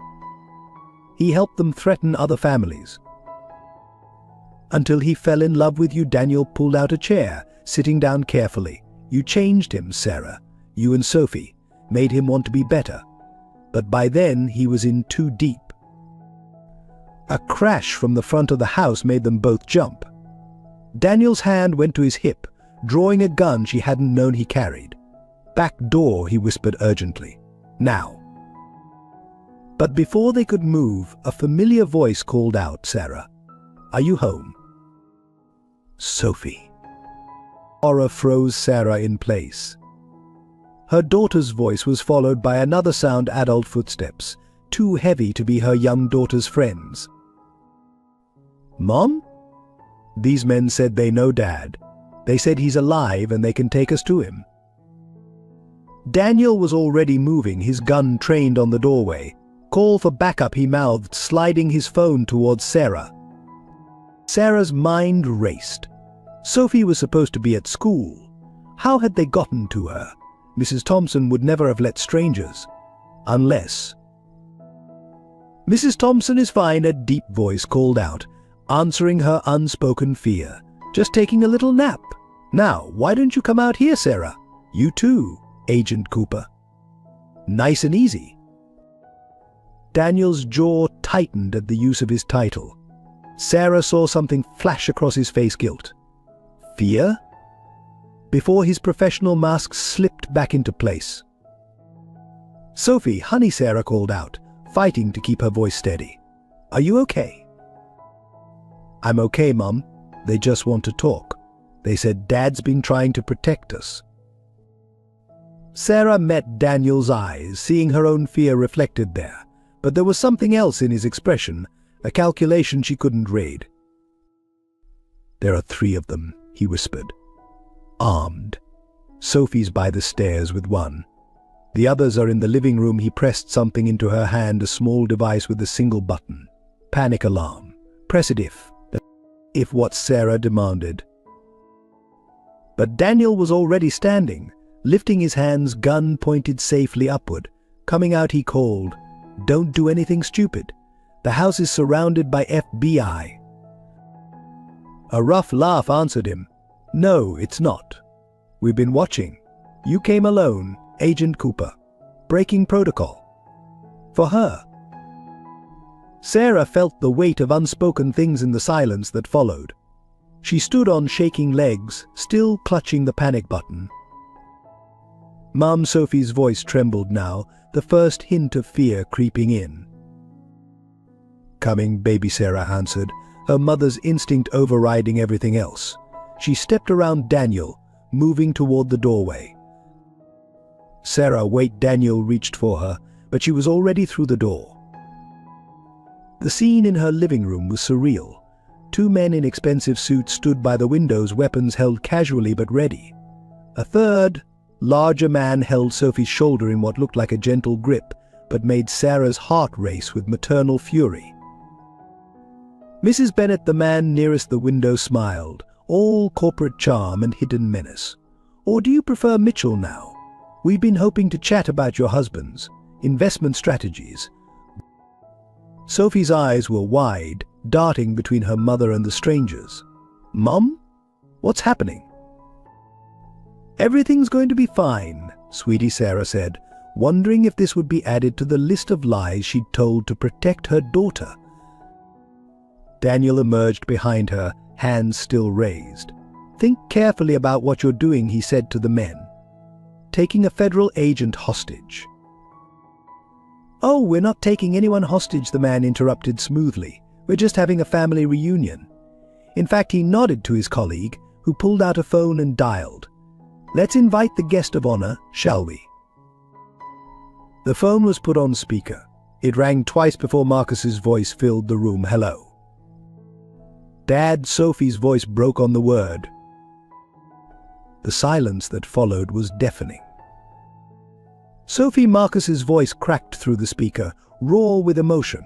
helped them threaten other families. "Until he fell in love with you," Daniel pulled out a chair, sitting down carefully. "You changed him, Sarah. You and Sophie made him want to be better. But by then, he was in too deep." A crash from the front of the house made them both jump. Daniel's hand went to his hip, drawing a gun she hadn't known he carried. "Back door," he whispered urgently. "Now." But before they could move, a familiar voice called out, "Sarah, are you home?" Sophie. Horror froze Sarah in place. Her daughter's voice was followed by another sound, adult footsteps, too heavy to be her young daughter's friends. "Mom?" "These men said they know Dad. They said he's alive and they can take us to him." Daniel was already moving, his gun trained on the doorway. "Call for backup," he mouthed, sliding his phone towards Sarah. Sarah's mind raced. Sophie was supposed to be at school. How had they gotten to her? Mrs. Thompson would never have let strangers. Unless... "Mrs. Thompson is fine," a deep voice called out, answering her unspoken fear. "Just taking a little nap. Now, why don't you come out here, Sarah? You too, Agent Cooper." Nice and easy. Daniel's jaw tightened at the use of his title. Sarah saw something flash across his face. Guilt. Fear? Before his professional mask slipped back into place. "Sophie, honey," Sarah called out, fighting to keep her voice steady. "Are you okay?" "I'm okay, Mum. They just want to talk. They said Dad's been trying to protect us." Sarah met Daniel's eyes, seeing her own fear reflected there. But there was something else in his expression, a calculation she couldn't read. "There are 3 of them," he whispered. "Armed. Sophie's by the stairs with one. The others are in the living room." He pressed something into her hand, a small device with a single button. "Panic alarm. Press it if what Sarah demanded." But Daniel was already standing, lifting his hands, gun pointed safely upward. Coming out, he called, "Don't do anything stupid. The house is surrounded by FBI." A rough laugh answered him. "No, it's not. We've been watching. You came alone, Agent Cooper. Breaking protocol. For her." Sarah felt the weight of unspoken things in the silence that followed. She stood on shaking legs, still clutching the panic button. Mom, Sophie's voice trembled now, the first hint of fear creeping in. "Coming, baby," Sarah answered, her mother's instinct overriding everything else. She stepped around Daniel, moving toward the doorway. "Sarah, wait." Daniel reached for her, but she was already through the door. The scene in her living room was surreal. 2 men in expensive suits stood by the windows, weapons held casually but ready. A third, larger man held Sophie's shoulder in what looked like a gentle grip, but made Sarah's heart race with maternal fury. Mrs. Bennett, the man nearest the window, smiled, all corporate charm and hidden menace. "Or do you prefer Mitchell now? We've been hoping to chat about your husband's investment strategies." Sophie's eyes were wide, darting between her mother and the strangers. "Mom? What's happening?" "Everything's going to be fine," sweetie, Sarah said, wondering if this would be added to the list of lies she'd told to protect her daughter. Daniel emerged behind her, hands still raised. "Think carefully about what you're doing," he said to the men. taking a federal agent hostage. "Oh, we're not taking anyone hostage," the man interrupted smoothly. "We're just having a family reunion." In fact, he nodded to his colleague, who pulled out a phone and dialed. "Let's invite the guest of honor, shall we?" The phone was put on speaker. It rang twice before Marcus's voice filled the room. "Hello." "Dad," Sophie's voice broke on the word. The silence that followed was deafening. Marcus's voice cracked through the speaker, raw with emotion.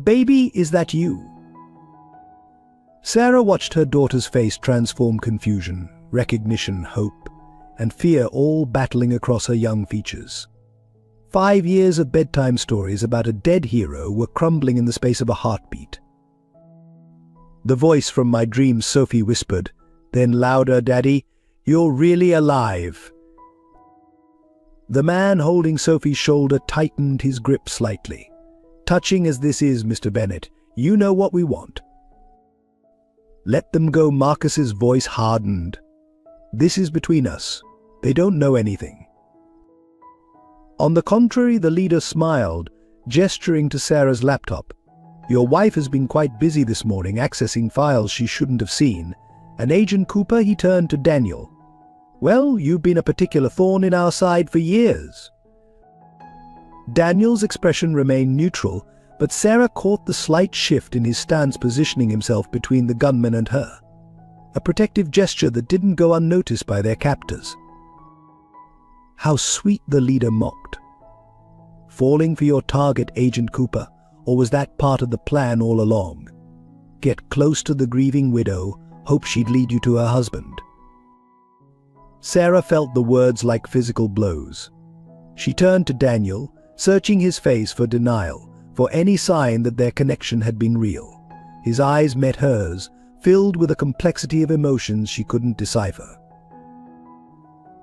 "Baby, is that you?" Sarah watched her daughter's face transform, confusion, recognition, hope, and fear all battling across her young features. 5 years of bedtime stories about a dead hero were crumbling in the space of a heartbeat. "The voice from my dreams," Sophie whispered, then louder, "Daddy, you're really alive." The man holding Sophie's shoulder tightened his grip slightly. "Touching as this is, Mr. Bennett, you know what we want." "Let them go," Marcus's voice hardened. "This is between us. They don't know anything." On the contrary, the leader smiled, gesturing to Sarah's laptop. "Your wife has been quite busy this morning, accessing files she shouldn't have seen. And Agent Cooper," he turned to Daniel. "Well, you've been a particular thorn in our side for years." Daniel's expression remained neutral, but Sarah caught the slight shift in his stance, positioning himself between the gunman and her. A protective gesture that didn't go unnoticed by their captors. How sweet, the leader mocked. "Falling for your target, Agent Cooper, or was that part of the plan all along? Get close to the grieving widow, hope she'd lead you to her husband." Sarah felt the words like physical blows. She turned to Daniel, searching his face for denial, for any sign that their connection had been real. His eyes met hers, filled with a complexity of emotions she couldn't decipher.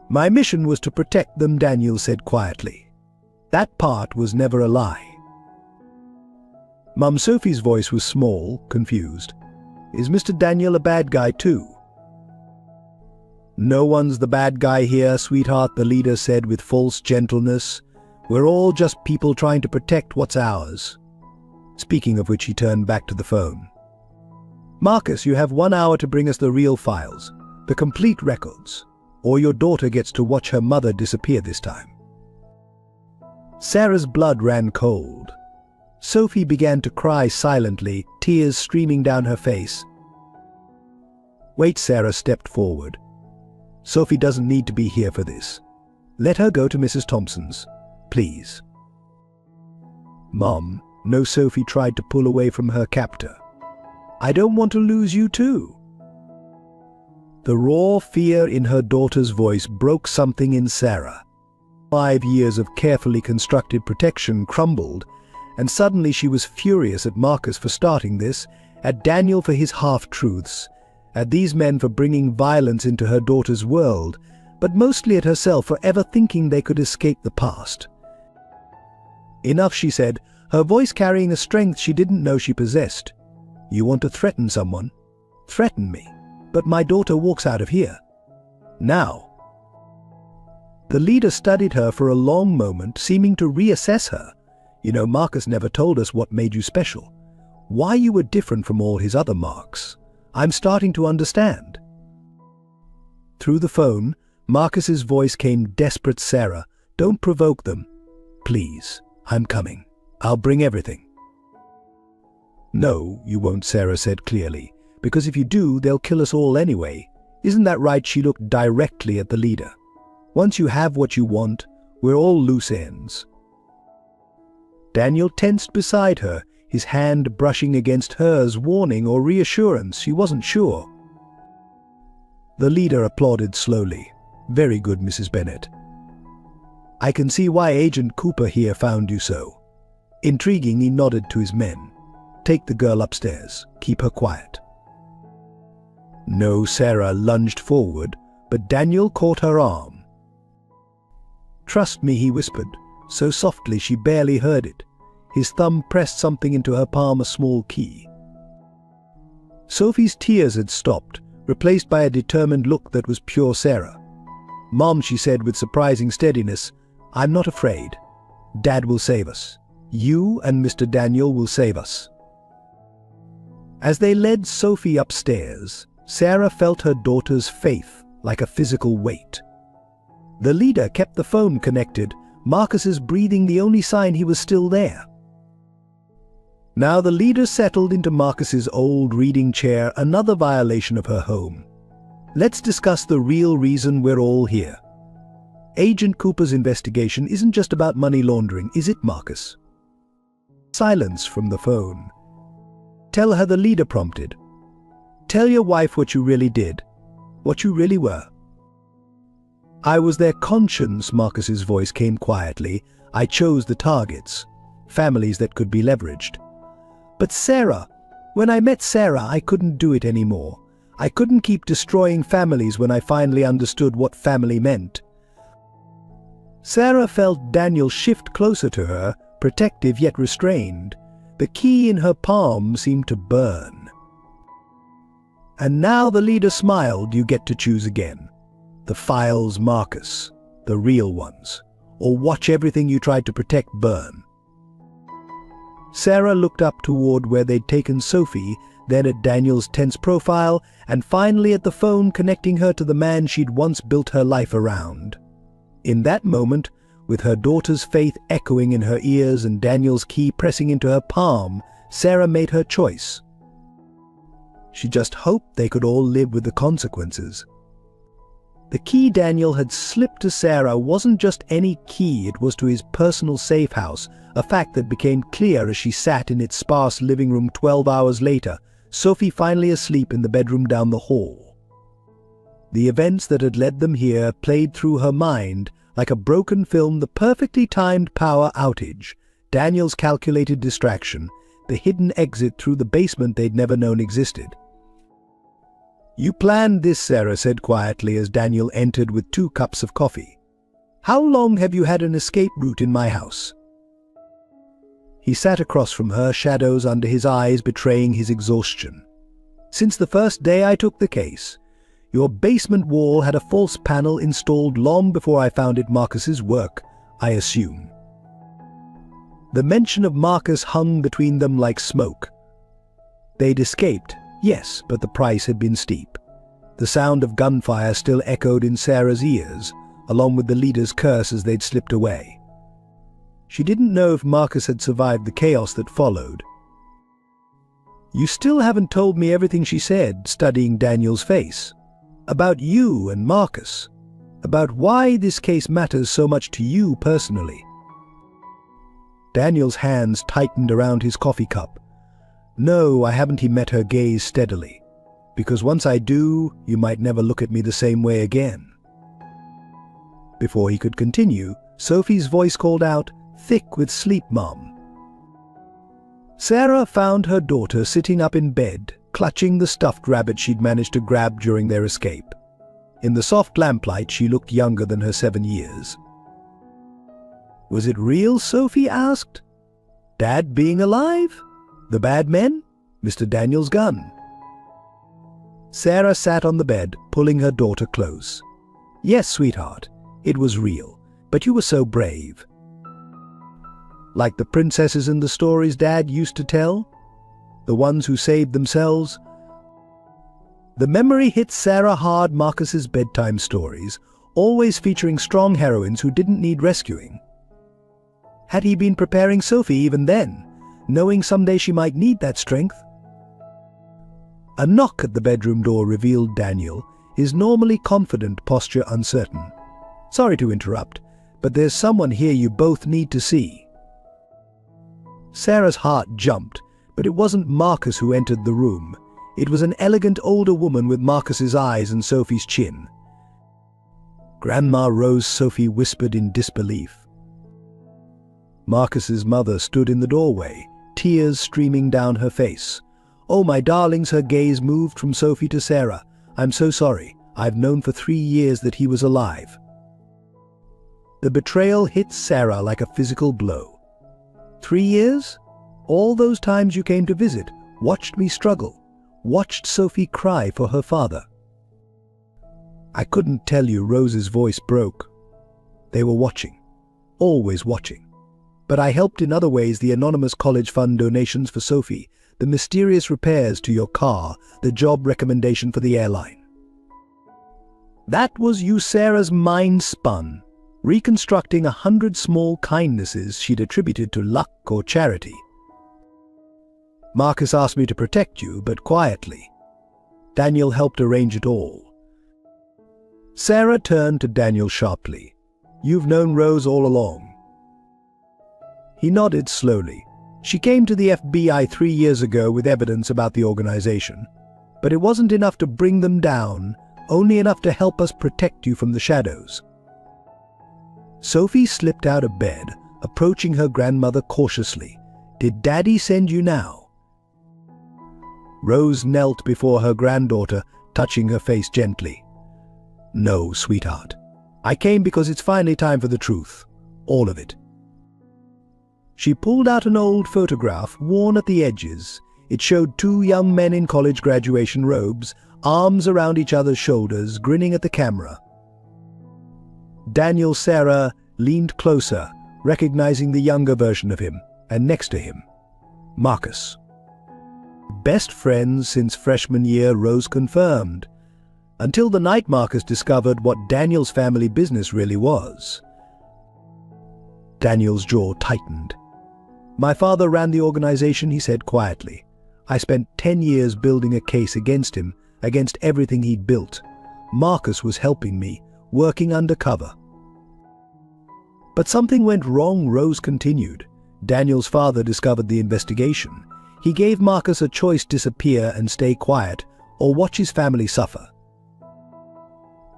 "My mission was to protect them," Daniel said quietly. "That part was never a lie." Mum Sophie's voice was small, confused. "Is Mr. Daniel a bad guy too?" "No one's the bad guy here, sweetheart," the leader said with false gentleness. "We're all just people trying to protect what's ours." Speaking of which, he turned back to the phone. "Marcus, you have 1 hour to bring us the real files, the complete records, or your daughter gets to watch her mother disappear this time." Sarah's blood ran cold. Sophie began to cry silently, tears streaming down her face. "Wait," Sarah stepped forward. "Sophie doesn't need to be here for this. Let her go to Mrs. Thompson's, please." "Mom," no, Sophie tried to pull away from her captor. "I don't want to lose you too." The raw fear in her daughter's voice broke something in Sarah. 5 years of carefully constructed protection crumbled, and suddenly she was furious at Marcus for starting this, at Daniel for his half-truths, at these men for bringing violence into her daughter's world, but mostly at herself for ever thinking they could escape the past. "Enough," she said, her voice carrying a strength she didn't know she possessed. "You want to threaten someone? Threaten me. But my daughter walks out of here. Now." The leader studied her for a long moment, seeming to reassess her. "You know, Marcus never told us what made you special. Why you were different from all his other marks. I'm starting to understand." Through the phone, Marcus's voice came desperate. "Sarah, don't provoke them. Please, I'm coming. I'll bring everything." "No, you won't," Sarah said clearly. "Because if you do, they'll kill us all anyway. Isn't that right?" She looked directly at the leader. "Once you have what you want, we're all loose ends." Daniel tensed beside her, his hand brushing against hers, warning or reassurance, she wasn't sure. The leader applauded slowly. "Very good, Mrs. Bennett. I can see why Agent Cooper here found you so." Intriguing, he nodded to his men. "Take the girl upstairs. Keep her quiet." No, Sarah lunged forward, but Daniel caught her arm. "Trust me," he whispered, so softly she barely heard it. His thumb pressed something into her palm, a small key. Sophie's tears had stopped, replaced by a determined look that was pure Sarah. "Mom," she said with surprising steadiness, "I'm not afraid. Dad will save us. You and Mr. Daniel will save us." As they led Sophie upstairs, Sarah felt her daughter's faith like a physical weight. The leader kept the phone connected, Marcus's breathing the only sign he was still there. Now the leader settled into Marcus's old reading chair, another violation of her home. "Let's discuss the real reason we're all here. Agent Cooper's investigation isn't just about money laundering, is it, Marcus?" Silence from the phone. "Tell her," the leader prompted. "Tell your wife what you really did, what you really were." "I was their conscience," Marcus's voice came quietly. "I chose the targets, families that could be leveraged. But Sarah, when I met Sarah, I couldn't do it anymore. I couldn't keep destroying families when I finally understood what family meant." Sarah felt Daniel shift closer to her, protective yet restrained. The key in her palm seemed to burn. "And now," the leader smiled, "you get to choose again. The files, Marcus, the real ones, or watch everything you tried to protect burn." Sarah looked up toward where they'd taken Sophie, then at Daniel's tense profile, and finally at the phone connecting her to the man she'd once built her life around. In that moment, with her daughter's faith echoing in her ears and Daniel's key pressing into her palm, Sarah made her choice. She just hoped they could all live with the consequences. The key Daniel had slipped to Sarah wasn't just any key, it was to his personal safe house, a fact that became clear as she sat in its sparse living room 12 hours later, Sophie finally asleep in the bedroom down the hall. The events that had led them here played through her mind like a broken film, the perfectly timed power outage, Daniel's calculated distraction, the hidden exit through the basement they'd never known existed. "You planned this," Sarah said quietly as Daniel entered with 2 cups of coffee. "How long have you had an escape route in my house?" He sat across from her, shadows under his eyes betraying his exhaustion. "Since the first day I took the case. Your basement wall had a false panel installed long before I found it Marcus's work, I assume." The mention of Marcus hung between them like smoke. They'd escaped, yes, but the price had been steep. The sound of gunfire still echoed in Sarah's ears, along with the leader's curse as they'd slipped away. She didn't know if Marcus had survived the chaos that followed. "You still haven't told me everything," she said, studying Daniel's face. "About you and Marcus. About why this case matters so much to you personally." Daniel's hands tightened around his coffee cup. "No, I haven't," he met her gaze steadily. "Because once I do, you might never look at me the same way again." Before he could continue, Sophie's voice called out, thick with sleep, "Mom." Sarah found her daughter sitting up in bed, clutching the stuffed rabbit she'd managed to grab during their escape. In the soft lamplight, she looked younger than her 7 years. "Was it real?" Sophie asked. "Dad being alive? The bad men? Mr. Daniel's gun?" Sarah sat on the bed, pulling her daughter close. "Yes, sweetheart, it was real, but you were so brave. Like the princesses in the stories Dad used to tell? The ones who saved themselves?" The memory hit Sarah hard. Marcus's bedtime stories, always featuring strong heroines who didn't need rescuing. Had he been preparing Sophie even then, knowing someday she might need that strength? A knock at the bedroom door revealed Daniel, his normally confident posture uncertain. "Sorry to interrupt, but there's someone here you both need to see." Sarah's heart jumped, but it wasn't Marcus who entered the room. It was an elegant older woman with Marcus's eyes and Sophie's chin. "Grandma Rose," Sophie whispered in disbelief. Marcus's mother stood in the doorway, tears streaming down her face. "Oh, my darlings," her gaze moved from Sophie to Sarah. "I'm so sorry. I've known for 3 years that he was alive." The betrayal hit Sarah like a physical blow. 3 years? All those times you came to visit, watched me struggle, watched Sophie cry for her father. I couldn't tell you, Rose's voice broke. They were watching. Always watching. But I helped in other ways: the anonymous college fund donations for Sophie, the mysterious repairs to your car, the job recommendation for the airline. That was you. Sarah's mind spun, reconstructing 100 small kindnesses she'd attributed to luck or charity. Marcus asked me to protect you, but quietly. Daniel helped arrange it all. Sarah turned to Daniel sharply. You've known Rose all along. He nodded slowly. She came to the FBI 3 years ago with evidence about the organization, but it wasn't enough to bring them down, only enough to help us protect you from the shadows. Sophie slipped out of bed, approaching her grandmother cautiously. Did Daddy send you now? Rose knelt before her granddaughter, touching her face gently. No, sweetheart. I came because it's finally time for the truth. All of it. She pulled out an old photograph, worn at the edges. It showed 2 young men in college graduation robes, arms around each other's shoulders, grinning at the camera. Daniel Sarah leaned closer, recognizing the younger version of him, and next to him, Marcus. Best friends since freshman year, Rose confirmed, until the night Marcus discovered what Daniel's family business really was. Daniel's jaw tightened. My father ran the organization, he said quietly. I spent 10 years building a case against him, against everything he'd built. Marcus was helping me, working undercover. But something went wrong, Rose continued. Daniel's father discovered the investigation. He gave Marcus a choice: disappear and stay quiet, or watch his family suffer.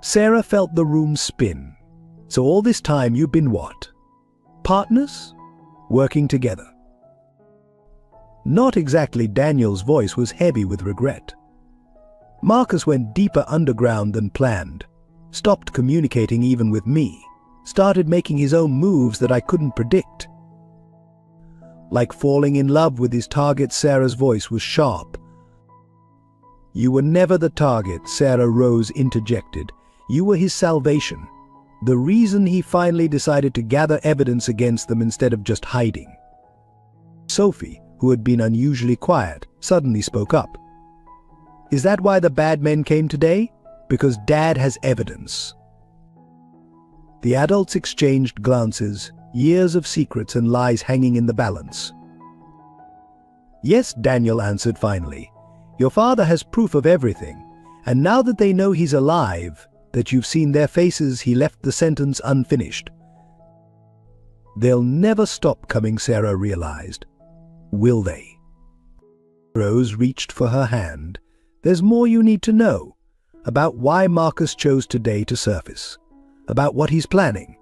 Sarah felt the room spin. So all this time you've been what? Partners? Working together? Not exactly. Daniel's voice was heavy with regret. Marcus went deeper underground than planned, stopped communicating even with me, started making his own moves that I couldn't predict. Like falling in love with his target. Sarah's voice was sharp. You were never the target, Sarah. Rose interjected. You were his salvation. The reason he finally decided to gather evidence against them instead of just hiding. Sophie, who had been unusually quiet, suddenly spoke up. Is that why the bad men came today? Because Dad has evidence. The adults exchanged glances, years of secrets and lies hanging in the balance. Yes, Daniel answered finally. Your father has proof of everything, and now that they know he's alive, that you've seen their faces, he left the sentence unfinished. They'll never stop coming, Sarah realized. Will they? Rose reached for her hand. There's more you need to know about why Marcus chose today to surface, about what he's planning.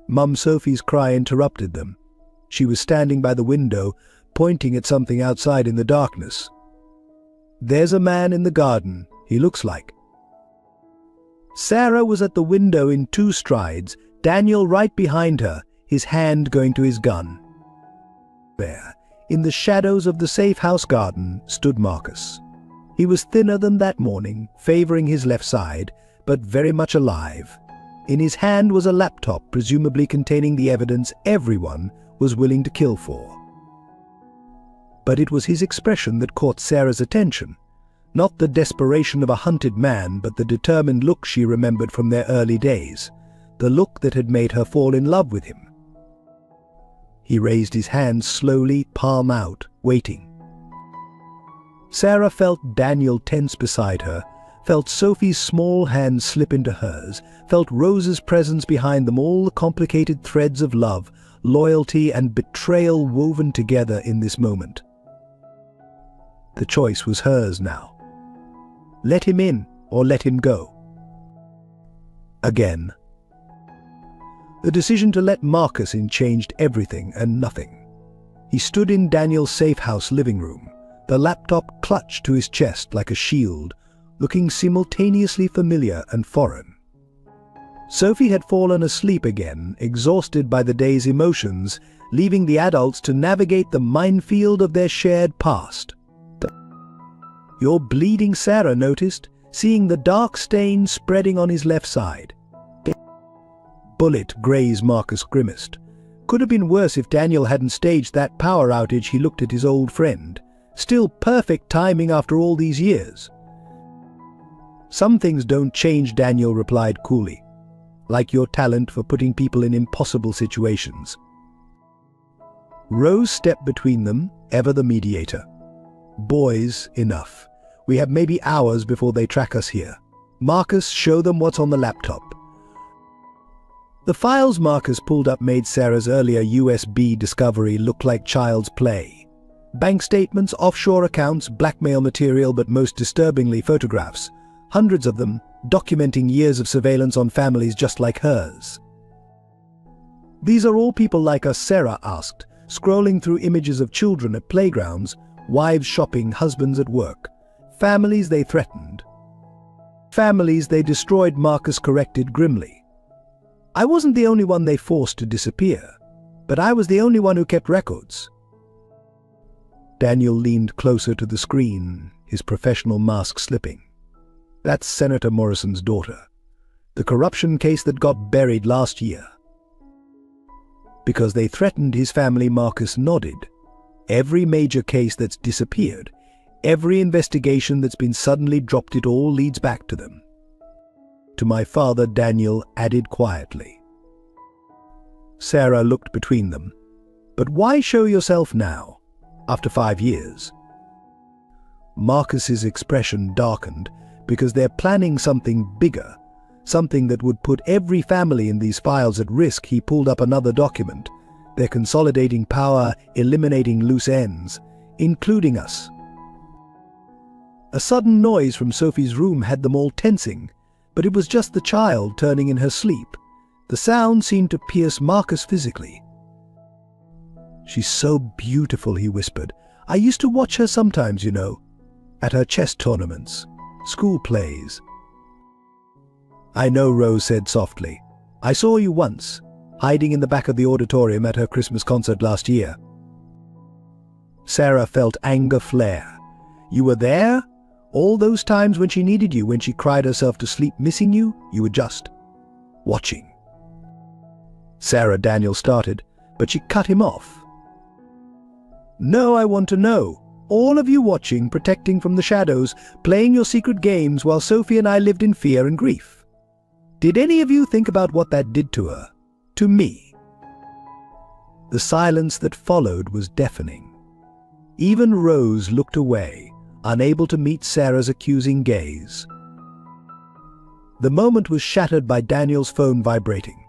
Mum Sophie's cry interrupted them. She was standing by the window, pointing at something outside in the darkness. There's a man in the garden, he looks like. Sarah was at the window in 2 strides, Daniel right behind her, his hand going to his gun. There, in the shadows of the safe house garden, stood Marcus. He was thinner than that morning, favoring his left side, but very much alive. In his hand was a laptop, presumably containing the evidence everyone was willing to kill for. But it was his expression that caught Sarah's attention. Not the desperation of a hunted man, but the determined look she remembered from their early days, the look that had made her fall in love with him. He raised his hand slowly, palm out, waiting. Sarah felt Daniel tense beside her, felt Sophie's small hand slip into hers, felt Rose's presence behind them, all the complicated threads of love, loyalty and betrayal woven together in this moment. The choice was hers now. Let him in or let him go. Again. The decision to let Marcus in changed everything and nothing. He stood in Daniel's safe house living room, the laptop clutched to his chest like a shield, looking simultaneously familiar and foreign. Sophie had fallen asleep again, exhausted by the day's emotions, leaving the adults to navigate the minefield of their shared past. You're bleeding, Sarah noticed. seeing the dark stain spreading on his left side. Bullet graze, Marcus grimaced. Could have been worse if Daniel hadn't staged that power outage. He looked at his old friend. Still perfect timing after all these years. Some things don't change, Daniel replied coolly. Like your talent for putting people in impossible situations. Rose stepped between them, ever the mediator. Boys, enough. We have maybe hours before they track us here. Marcus, show them what's on the laptop. The files Marcus pulled up made Sarah's earlier USB discovery look like child's play. Bank statements, offshore accounts, blackmail material, but most disturbingly photographs. Hundreds of them, documenting years of surveillance on families just like hers. These are all people like us, Sarah asked, scrolling through images of children at playgrounds, wives shopping, husbands at work. Families they threatened. Families they destroyed, Marcus corrected grimly. I wasn't the only one they forced to disappear, but I was the only one who kept records. Daniel leaned closer to the screen, his professional mask slipping. That's Senator Morrison's daughter. The corruption case that got buried last year. Because they threatened his family, Marcus nodded. Every major case that's disappeared, every investigation that's been suddenly dropped, it all leads back to them. To my father, Daniel added quietly. Sarah looked between them. But why show yourself now, after 5 years? Marcus's expression darkened because they're planning something bigger, something that would put every family in these files at risk. He pulled up another document. They're consolidating power, eliminating loose ends, including us. A sudden noise from Sophie's room had them all tensing. But it was just the child turning in her sleep. The sound seemed to pierce Marcus physically. She's so beautiful, he whispered. I used to watch her sometimes, you know, at her chess tournaments, school plays. I know, Rose said softly. I saw you once, hiding in the back of the auditorium at her Christmas concert last year. Sarah felt anger flare. You were there? All those times when she needed you, when she cried herself to sleep missing you, you were just watching. Sarah, Daniel started, but she cut him off. No, I want to know. All of you watching, protecting from the shadows, playing your secret games while Sophie and I lived in fear and grief. Did any of you think about what that did to her? To me? The silence that followed was deafening. Even Rose looked away, unable to meet Sarah's accusing gaze. The moment was shattered by Daniel's phone vibrating.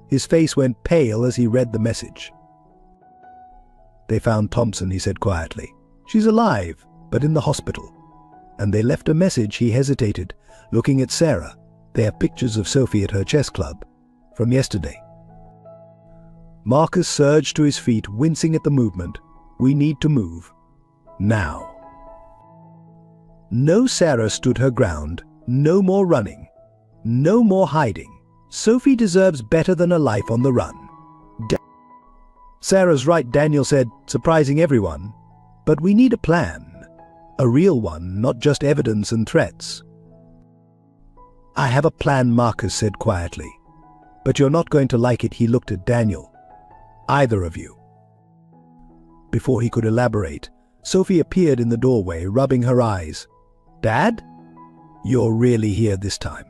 His face went pale as he read the message. They found Thompson, he said quietly. She's alive, but in the hospital. And they left a message. He hesitated, looking at Sarah. They have pictures of Sophie at her chess club, from yesterday. Marcus surged to his feet, wincing at the movement. We need to move. Now. No, Sarah stood her ground. No more running. No more hiding. Sophie deserves better than a life on the run. Sarah's right, Daniel said, surprising everyone. But we need a plan. A real one, not just evidence and threats. I have a plan, Marcus said quietly. But you're not going to like it, he looked at Daniel. Either of you. Before he could elaborate, Sophie appeared in the doorway, rubbing her eyes. Dad? You're really here this time.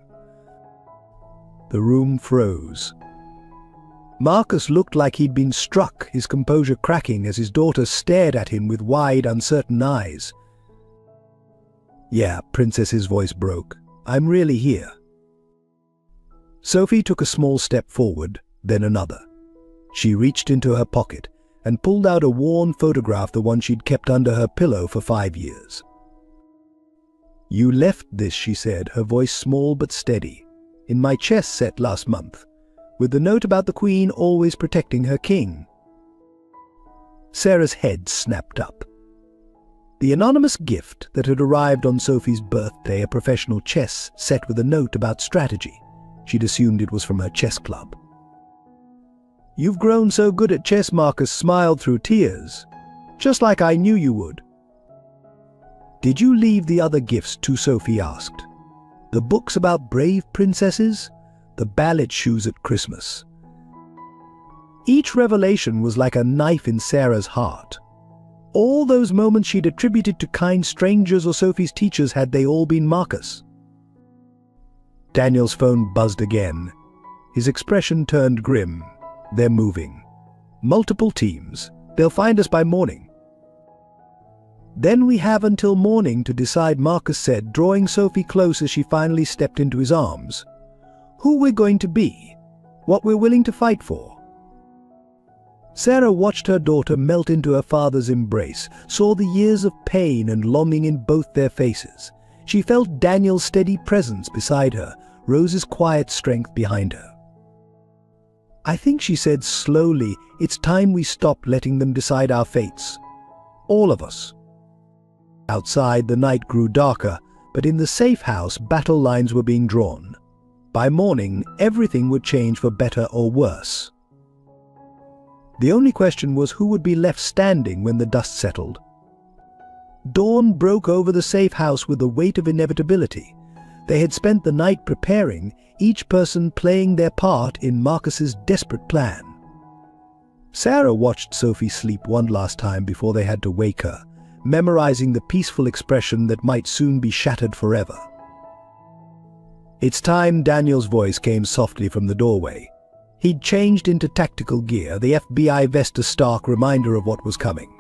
The room froze. Marcus looked like he'd been struck, his composure cracking as his daughter stared at him with wide, uncertain eyes. Yeah, Princess's voice broke. I'm really here. Sophie took a small step forward, then another. She reached into her pocket and pulled out a worn photograph, the one she'd kept under her pillow for 5 years. You left this, she said, her voice small but steady, in my chess set last month, with the note about the Queen always protecting her king. Sarah's head snapped up. The anonymous gift that had arrived on Sophie's birthday, a professional chess set with a note about strategy. She'd assumed it was from her chess club. You've grown so good at chess, Marcus smiled through tears. Just like I knew you would. Did you leave the other gifts too, Sophie asked. The books about brave princesses, the ballet shoes at Christmas. Each revelation was like a knife in Sarah's heart. All those moments she'd attributed to kind strangers or Sophie's teachers had they all been Marcus. Daniel's phone buzzed again. His expression turned grim. They're moving. Multiple teams. They'll find us by morning. Then we have until morning to decide, Marcus said, drawing Sophie close as she finally stepped into his arms. Who we're going to be. What we're willing to fight for. Sarah watched her daughter melt into her father's embrace, saw the years of pain and longing in both their faces. She felt Daniel's steady presence beside her, Rose's quiet strength behind her. I think, she said slowly, it's time we stop letting them decide our fates. All of us. Outside, the night grew darker, but in the safe house, battle lines were being drawn. By morning, everything would change for better or worse. The only question was who would be left standing when the dust settled. Dawn broke over the safe house with the weight of inevitability. They had spent the night preparing, each person playing their part in Marcus's desperate plan. Sarah watched Sophie sleep one last time before they had to wake her, memorizing the peaceful expression that might soon be shattered forever. It's time, Daniel's voice came softly from the doorway. He'd changed into tactical gear, the FBI vest a stark reminder of what was coming.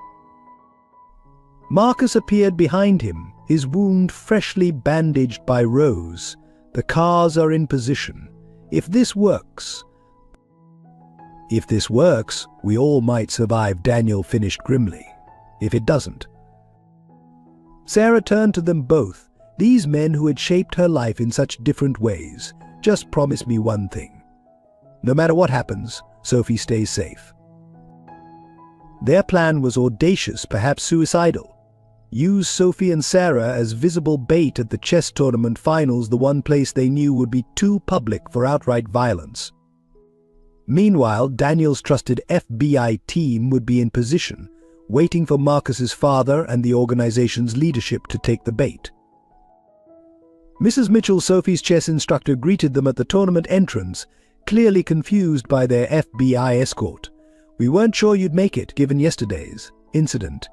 Marcus appeared behind him, his wound freshly bandaged by Rose. The cars are in position. If this works, we all might survive, Daniel finished grimly. If it doesn't. Sarah turned to them both, these men who had shaped her life in such different ways. Just promise me one thing. No matter what happens, Sophie stays safe. Their plan was audacious, perhaps suicidal. Use Sophie and Sarah as visible bait at the chess tournament finals, the one place they knew would be too public for outright violence. Meanwhile, Daniel's trusted FBI team would be in position, waiting for Marcus's father and the organization's leadership to take the bait. Mrs. Mitchell, Sophie's chess instructor, greeted them at the tournament entrance, clearly confused by their FBI escort. We weren't sure you'd make it, given yesterday's incident.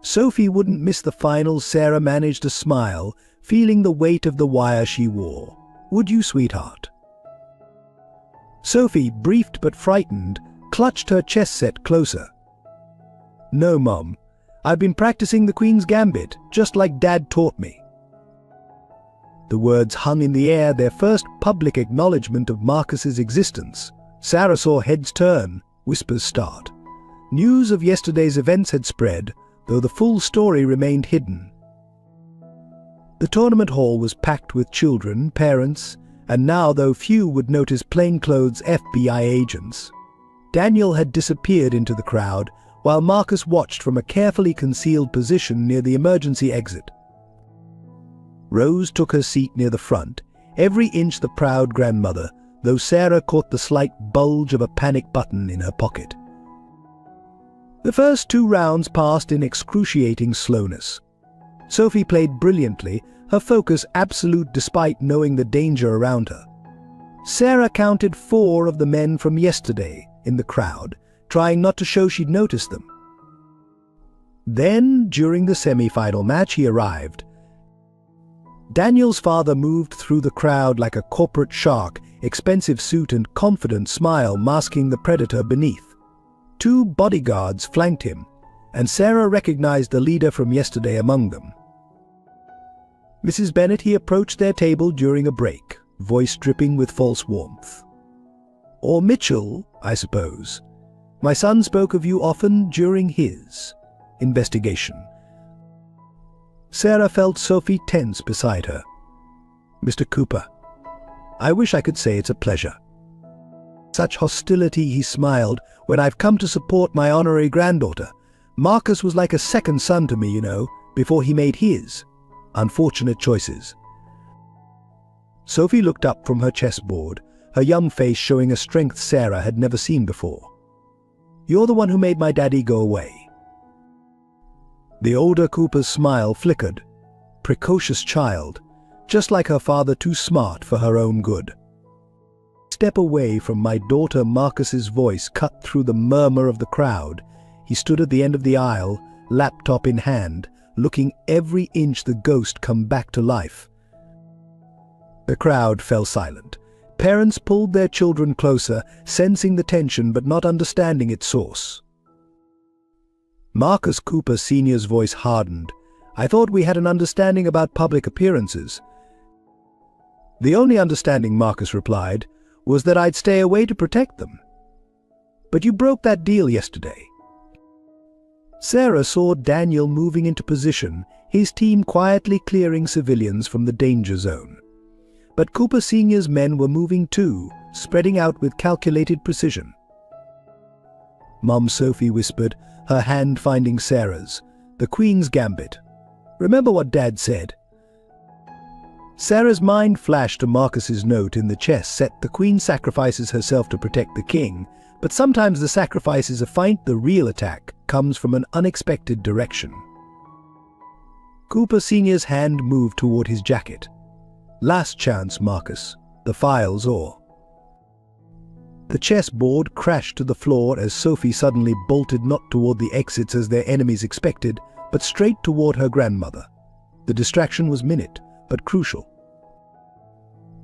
Sophie wouldn't miss the finals. Sarah managed a smile, feeling the weight of the wire she wore. Would you, sweetheart? Sophie, briefed but frightened, clutched her chess set closer. No, Mom. I've been practicing the Queen's Gambit, just like Dad taught me. The words hung in the air, their first public acknowledgement of Marcus's existence. Sarah saw heads turn, whispers start. News of yesterday's events had spread, though the full story remained hidden. The tournament hall was packed with children, parents, and now, though few would notice, plainclothes FBI agents. Daniel had disappeared into the crowd, while Marcus watched from a carefully concealed position near the emergency exit. Rose took her seat near the front, every inch the proud grandmother, though Sarah caught the slight bulge of a panic button in her pocket. The first 2 rounds passed in excruciating slowness. Sophie played brilliantly, her focus absolute despite knowing the danger around her. Sarah counted 4 of the men from yesterday in the crowd, trying not to show she'd noticed them. Then, during the semi-final match, he arrived. Daniel's father moved through the crowd like a corporate shark, expensive suit and confident smile masking the predator beneath. 2 bodyguards flanked him, and Sarah recognized the leader from yesterday among them. Mrs. Bennet, he approached their table during a break, voice dripping with false warmth. Or Mitchell, I suppose. My son spoke of you often during his investigation. Sarah felt Sophie tense beside her. Mr. Cooper, I wish I could say it's a pleasure. Such hostility, he smiled, when I've come to support my honorary granddaughter. Marcus was like a second son to me, you know, before he made his unfortunate choices. Sophie looked up from her chessboard, her young face showing a strength Sarah had never seen before. You're the one who made my daddy go away. The older Cooper's smile flickered. Precocious child. just like her father, too smart for her own good. Step away from my daughter. Marcus's voice cut through the murmur of the crowd. He stood at the end of the aisle, laptop in hand, looking every inch the ghost come back to life. The crowd fell silent. Parents pulled their children closer, sensing the tension but not understanding its source. Marcus Cooper Sr.'s voice hardened. I thought we had an understanding about public appearances. The only understanding, Marcus replied, was that I'd stay away to protect them. But you broke that deal yesterday. Sarah saw Daniel moving into position, his team quietly clearing civilians from the danger zone. But Cooper Sr.'s men were moving too, spreading out with calculated precision. Mom Sophie whispered, her hand finding Sarah's. The Queen's gambit. Remember what Dad said? Sarah's mind flashed to Marcus's note in the chess set. The Queen sacrifices herself to protect the king, but sometimes the sacrifice is a feint. The real attack comes from an unexpected direction. Cooper Sr.'s hand moved toward his jacket. Last chance, Marcus. The files or... The chessboard crashed to the floor as Sophie suddenly bolted not toward the exits as their enemies expected, but straight toward her grandmother. The distraction was minute, but crucial.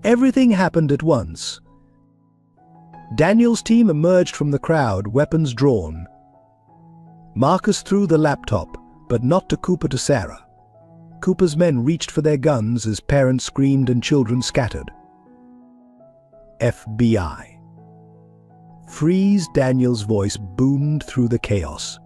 Everything happened at once. Daniel's team emerged from the crowd, weapons drawn. Marcus threw the laptop, but not to Cooper, to Sarah. Cooper's men reached for their guns as parents screamed and children scattered. FBI. Freeze, Daniel's voice boomed through the chaos.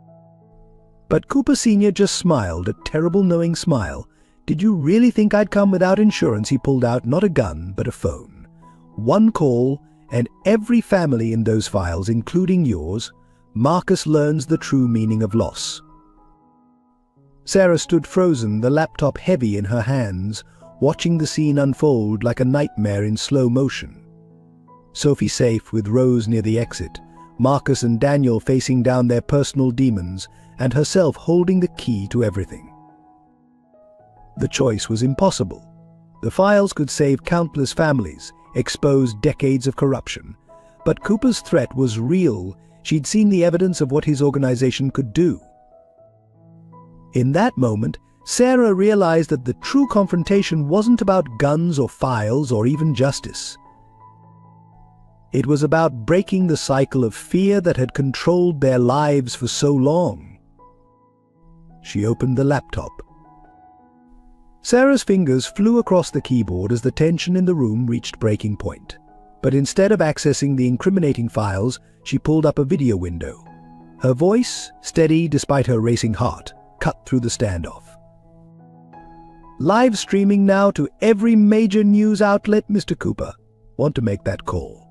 But Cooper Sr. just smiled, a terrible knowing smile. Did you really think I'd come without insurance? He pulled out not a gun, but a phone. One call, and every family in those files, including yours, Marcus learns the true meaning of loss. Sarah stood frozen, the laptop heavy in her hands, watching the scene unfold like a nightmare in slow motion. Sophie safe with Rose near the exit, Marcus and Daniel facing down their personal demons, and herself holding the key to everything. The choice was impossible. The files could save countless families, expose decades of corruption. But Cooper's threat was real. She'd seen the evidence of what his organization could do. In that moment, Sarah realized that the true confrontation wasn't about guns or files or even justice. It was about breaking the cycle of fear that had controlled their lives for so long. She opened the laptop. Sarah's fingers flew across the keyboard as the tension in the room reached breaking point. But instead of accessing the incriminating files, she pulled up a video window. Her voice, steady despite her racing heart, cut through the standoff. Live streaming now to every major news outlet, Mr. Cooper. Want to make that call?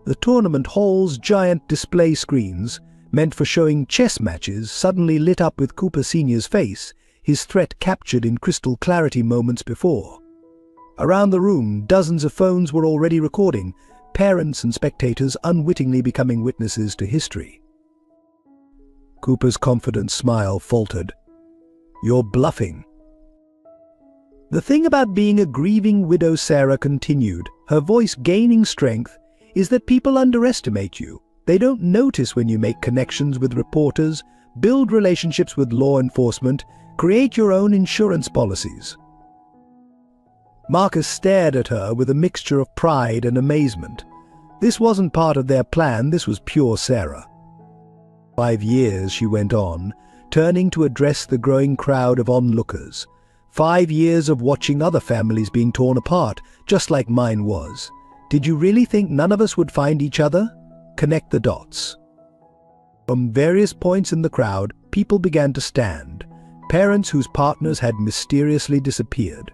The tournament hall's giant display screens, meant for showing chess matches, suddenly lit up with Cooper Sr.'s face, his threat captured in crystal clarity moments before. Around the room, dozens of phones were already recording, parents and spectators unwittingly becoming witnesses to history. Cooper's confident smile faltered. You're bluffing. The thing about being a grieving widow, Sarah continued, her voice gaining strength, is that people underestimate you. They don't notice when you make connections with reporters, build relationships with law enforcement, create your own insurance policies. Marcus stared at her with a mixture of pride and amazement. This wasn't part of their plan, this was pure Sarah. 5 years, she went on, turning to address the growing crowd of onlookers. 5 years of watching other families being torn apart, just like mine was. Did you really think none of us would find each other? Connect the dots. From various points in the crowd, people began to stand. Parents whose partners had mysteriously disappeared.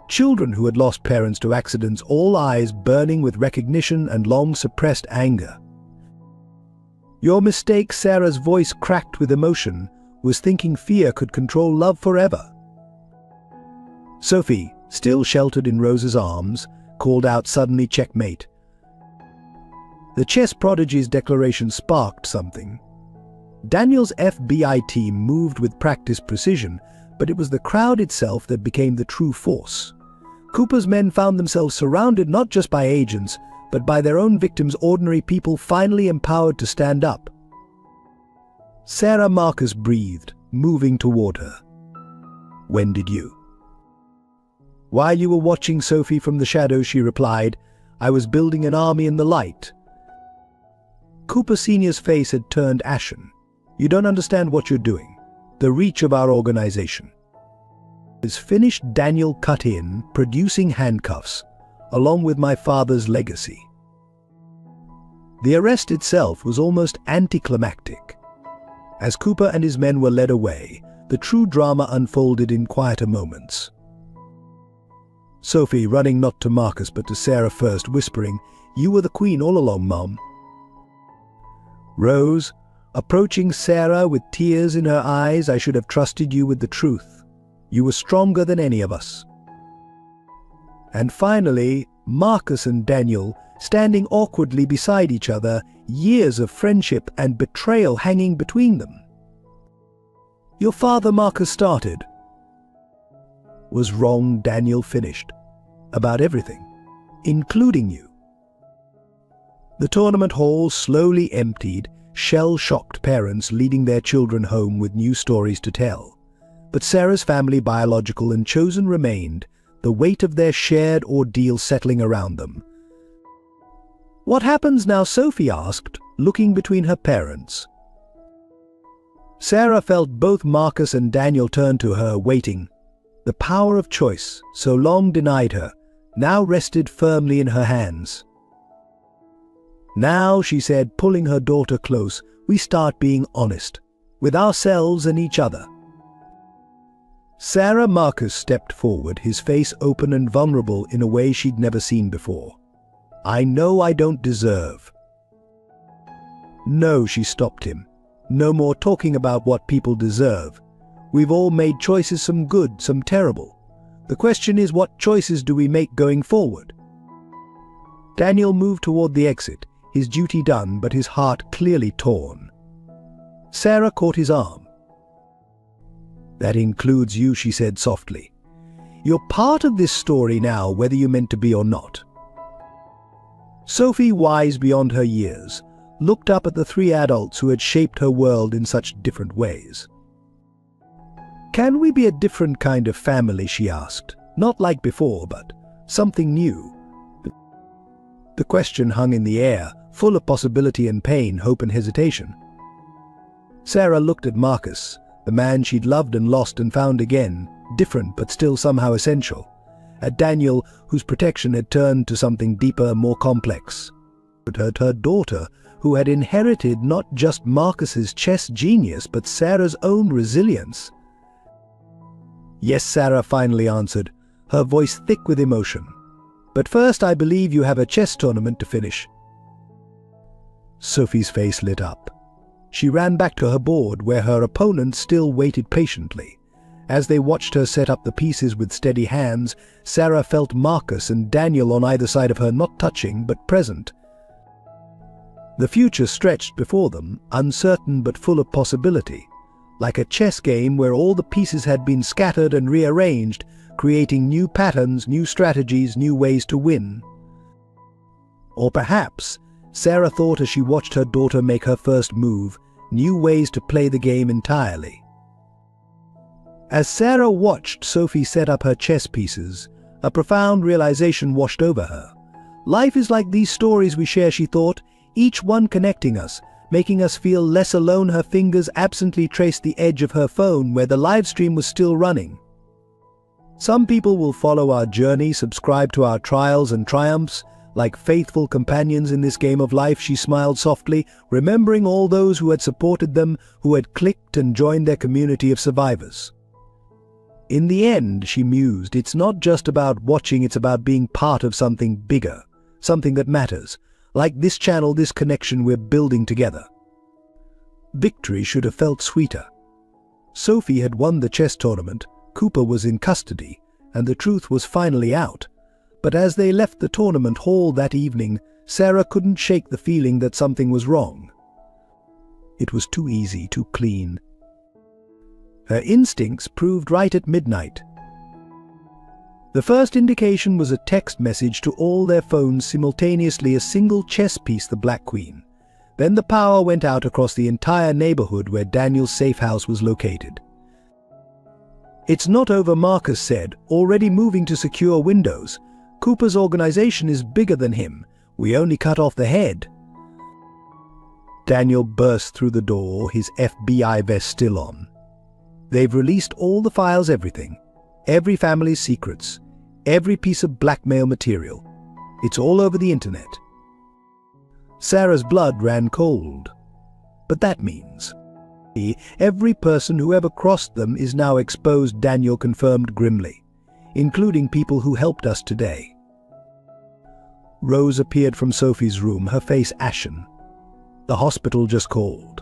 Children who had lost parents to accidents, all eyes burning with recognition and long-suppressed anger. Your mistake, Sarah's voice cracked with emotion, was thinking fear could control love forever. Sophie, still sheltered in Rose's arms, called out suddenly, checkmate. The chess prodigy's declaration sparked something. Daniel's FBI team moved with practiced precision, but it was the crowd itself that became the true force. Cooper's men found themselves surrounded not just by agents, but by their own victims, ordinary people finally empowered to stand up. Sarah Marcus breathed, moving toward her. "When did you?" "While you were watching Sophie from the shadows," she replied. "I was building an army in the light." Cooper Sr.'s face had turned ashen. "You don't understand what you're doing. The reach of our organization." His finished, Daniel cut in, producing handcuffs, along with my father's legacy. The arrest itself was almost anticlimactic. As Cooper and his men were led away, the true drama unfolded in quieter moments. Sophie running not to Marcus but to Sarah first, whispering, "You were the queen all along, Mom." Rose, approaching Sarah with tears in her eyes, "I should have trusted you with the truth. You were stronger than any of us." And finally, Marcus and Daniel, standing awkwardly beside each other, years of friendship and betrayal hanging between them. "Your father," Marcus started. "Was wrong," Daniel finished. "About everything, including you." The tournament hall slowly emptied, shell-shocked parents leading their children home with new stories to tell. But Sarah's family, biological and chosen, remained, the weight of their shared ordeal settling around them. "What happens now?" Sophie asked, looking between her parents. Sarah felt both Marcus and Daniel turn to her, waiting. The power of choice, so long denied her, now rested firmly in her hands. "Now," she said, pulling her daughter close, "we start being honest, with ourselves and each other." Sarah Marcus stepped forward, his face open and vulnerable in a way she'd never seen before. "I know I don't deserve." "No," she stopped him. "No more talking about what people deserve. We've all made choices, some good, some terrible. The question is, what choices do we make going forward?" Daniel moved toward the exit, his duty done but his heart clearly torn. Sarah caught his arm. "That includes you," she said softly. "You're part of this story now, whether you meant to be or not." Sophie, wise beyond her years, looked up at the three adults who had shaped her world in such different ways. "Can we be a different kind of family?" she asked. "Not like before, but something new." The question hung in the air, full of possibility and pain, hope and hesitation. Sarah looked at Marcus, the man she'd loved and lost and found again, different but still somehow essential. At Daniel, whose protection had turned to something deeper, more complex. At her daughter, who had inherited not just Marcus's chess genius, but Sarah's own resilience. "Yes," Sarah finally answered, her voice thick with emotion. "But first, I believe you have a chess tournament to finish." Sophie's face lit up. She ran back to her board, where her opponent still waited patiently. As they watched her set up the pieces with steady hands, Sarah felt Marcus and Daniel on either side of her, not touching but present. The future stretched before them, uncertain but full of possibility, like a chess game where all the pieces had been scattered and rearranged, creating new patterns, new strategies, new ways to win. Or perhaps, Sarah thought as she watched her daughter make her first move, new ways to play the game entirely. As Sarah watched Sophie set up her chess pieces, a profound realization washed over her. Life is like these stories we share, she thought, each one connecting us, making us feel less alone. Her fingers absently traced the edge of her phone where the live stream was still running. Some people will follow our journey, subscribe to our trials and triumphs, like faithful companions in this game of life, she smiled softly, remembering all those who had supported them, who had clicked and joined their community of survivors. In the end, she mused, it's not just about watching, it's about being part of something bigger, something that matters, like this channel, this connection we're building together. Victory should have felt sweeter. Sophie had won the chess tournament, Cooper was in custody, and the truth was finally out. But as they left the tournament hall that evening, Sarah couldn't shake the feeling that something was wrong. It was too easy, too clean. Her instincts proved right at midnight. The first indication was a text message to all their phones simultaneously, a single chess piece, the Black Queen. Then the power went out across the entire neighborhood where Daniel's safe house was located. "It's not over," Marcus said, already moving to secure windows. "Cooper's organization is bigger than him. We only cut off the head." Daniel burst through the door, his FBI vest still on. "They've released all the files, everything. Every family's secrets. Every piece of blackmail material. It's all over the internet." Sarah's blood ran cold. "But that means every person who ever crossed them is now exposed," Daniel confirmed grimly, "including people who helped us today." Rose appeared from Sophie's room, her face ashen. "The hospital just called.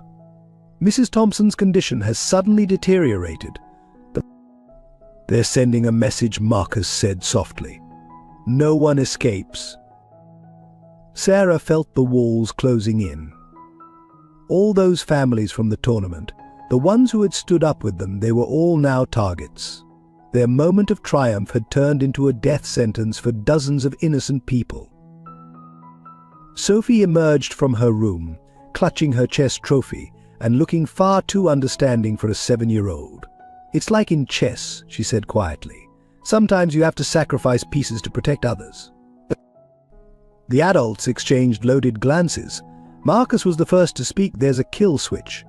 Mrs. Thompson's condition has suddenly deteriorated. They're sending a message," Marcus said softly. "No one escapes." Sarah felt the walls closing in. All those families from the tournament, the ones who had stood up with them, they were all now targets. Their moment of triumph had turned into a death sentence for dozens of innocent people. Sophie emerged from her room, clutching her chess trophy and looking far too understanding for a 7-year-old. "It's like in chess," she said quietly. "Sometimes you have to sacrifice pieces to protect others." The adults exchanged loaded glances. Marcus was the first to speak. "There's a kill switch.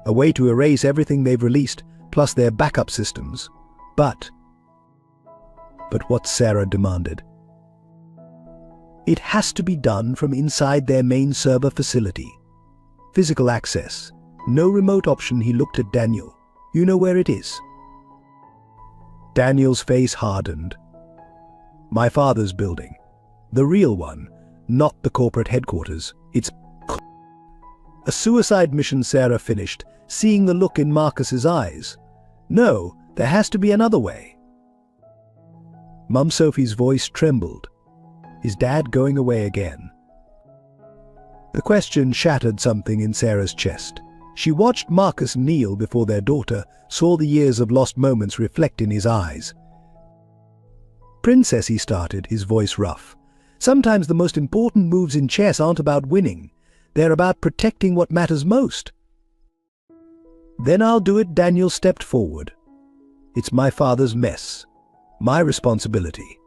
A way to erase everything they've released, plus their backup systems. But what?" Sarah demanded. "It has to be done from inside their main server facility. Physical access. No remote option." He looked at Daniel. "You know where it is?" Daniel's face hardened. "My father's building. The real one, not the corporate headquarters. It's a suicide mission," Sarah finished, seeing the look in Marcus's eyes. "No, there has to be another way." Mum Sophie's voice trembled. "Is Dad going away again?" The question shattered something in Sarah's chest. She watched Marcus kneel before their daughter, saw the years of lost moments reflect in his eyes. "Princess," he started, his voice rough. "Sometimes the most important moves in chess aren't about winning. They're about protecting what matters most." "Then I'll do it." Daniel stepped forward. "It's my father's mess. My responsibility."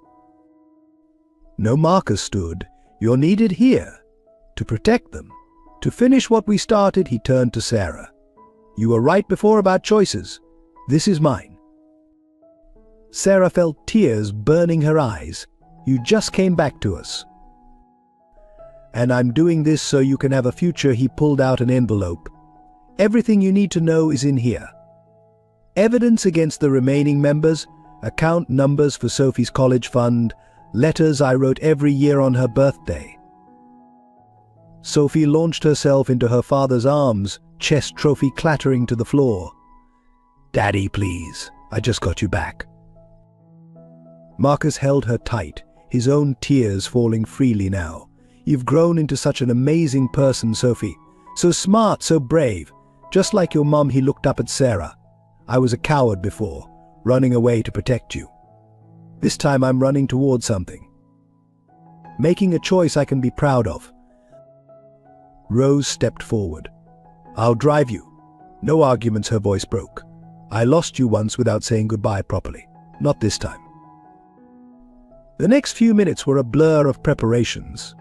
No, Marcus stood. "You're needed here. To protect them. To finish what we started." He turned to Sarah. "You were right before about choices. This is mine." Sarah felt tears burning her eyes. "You just came back to us. And I'm doing this so you can have a future." He pulled out an envelope. "Everything you need to know is in here. Evidence against the remaining members, account numbers for Sophie's college fund, letters I wrote every year on her birthday." Sophie launched herself into her father's arms, chess trophy clattering to the floor. "Daddy, please. I just got you back." Marcus held her tight, his own tears falling freely now. "You've grown into such an amazing person, Sophie. So smart, so brave. Just like your mum." He looked up at Sarah. "I was a coward before, running away to protect you. This time I'm running towards something. Making a choice I can be proud of." Rose stepped forward. "I'll drive you." No arguments, her voice broke. "I lost you once without saying goodbye properly. Not this time." The next few minutes were a blur of preparations.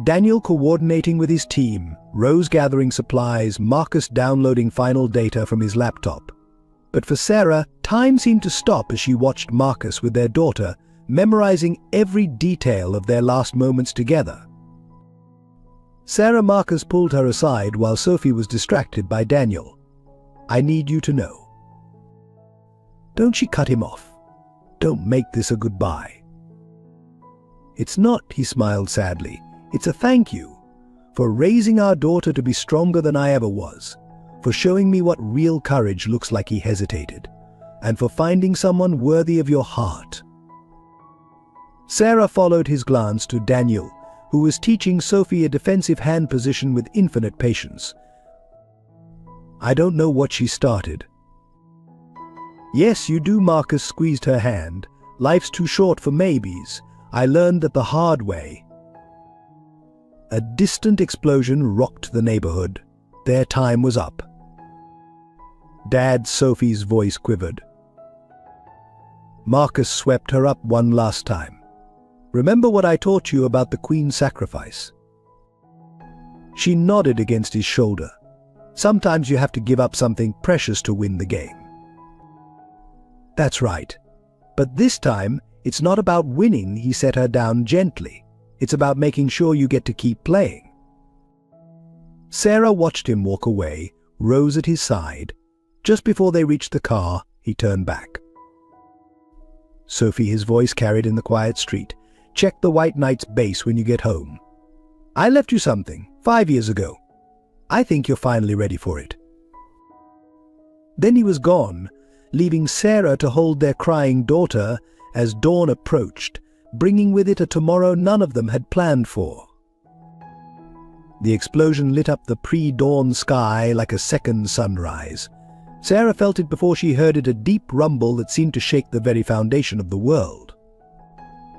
Daniel coordinating with his team, Rose gathering supplies, Marcus downloading final data from his laptop. But for Sarah, time seemed to stop as she watched Marcus with their daughter, memorizing every detail of their last moments together. Marcus pulled her aside while Sophie was distracted by Daniel. "I need you to know." "Don't," she cut him off. "Don't make this a goodbye." "It's not," he smiled sadly. "It's a thank you for raising our daughter to be stronger than I ever was, for showing me what real courage looks like." He hesitated. "And for finding someone worthy of your heart." Sarah followed his glance to Daniel, who was teaching Sophie a defensive hand position with infinite patience. "I don't know what she started. Yes, you do, Marcus squeezed her hand. Life's too short for maybes. I learned that the hard way. A distant explosion rocked the neighborhood. Their time was up. Dad, Sophie's voice quivered. Marcus swept her up one last time. Remember what I taught you about the Queen's sacrifice? She nodded against his shoulder. Sometimes you have to give up something precious to win the game. That's right. But this time, it's not about winning, he set her down gently. It's about making sure you get to keep playing. Sarah watched him walk away, Rose at his side. Just before they reached the car, he turned back. Sophie, his voice carried in the quiet street. Check the White Knight's base when you get home. I left you something 5 years ago. I think you're finally ready for it. Then he was gone, leaving Sarah to hold their crying daughter as dawn approached, bringing with it a tomorrow none of them had planned for. The explosion lit up the pre-dawn sky like a second sunrise. Sarah felt it before she heard it, a deep rumble that seemed to shake the very foundation of the world.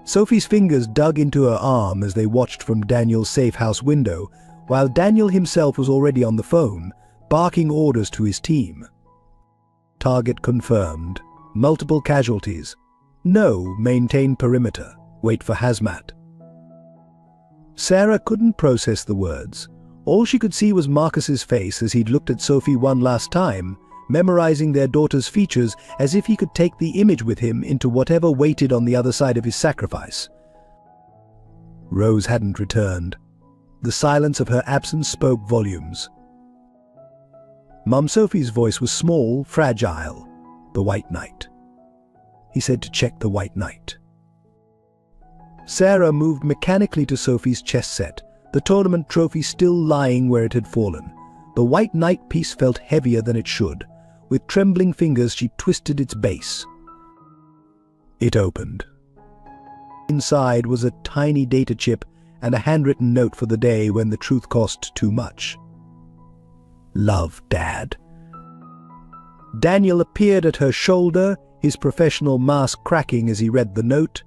Sophie's fingers dug into her arm as they watched from Daniel's safe house window, while Daniel himself was already on the phone, barking orders to his team. Target confirmed. Multiple casualties. No, maintain perimeter. Wait for hazmat. Sarah couldn't process the words. All she could see was Marcus's face as he'd looked at Sophie one last time, memorizing their daughter's features as if he could take the image with him into whatever waited on the other side of his sacrifice. Rose hadn't returned. The silence of her absence spoke volumes. Mum Sophie's voice was small, fragile. The White Knight. He said to check the White Knight. Sarah moved mechanically to Sophie's chess set, the tournament trophy still lying where it had fallen. The White Knight piece felt heavier than it should. With trembling fingers she twisted its base. It opened. Inside was a tiny data chip and a handwritten note for the day when the truth cost too much. Love, Dad. Daniel appeared at her shoulder, his professional mask cracking as he read the note.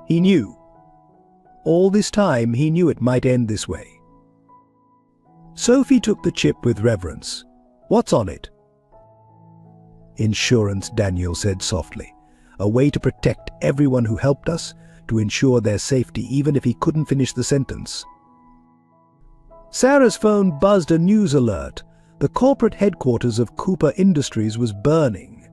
He knew. All this time he knew it might end this way. Sophie took the chip with reverence. What's on it? Insurance, Daniel said softly. A way to protect everyone who helped us, to ensure their safety even if he couldn't finish the sentence. Sarah's phone buzzed a news alert. The corporate headquarters of Cooper Industries was burning.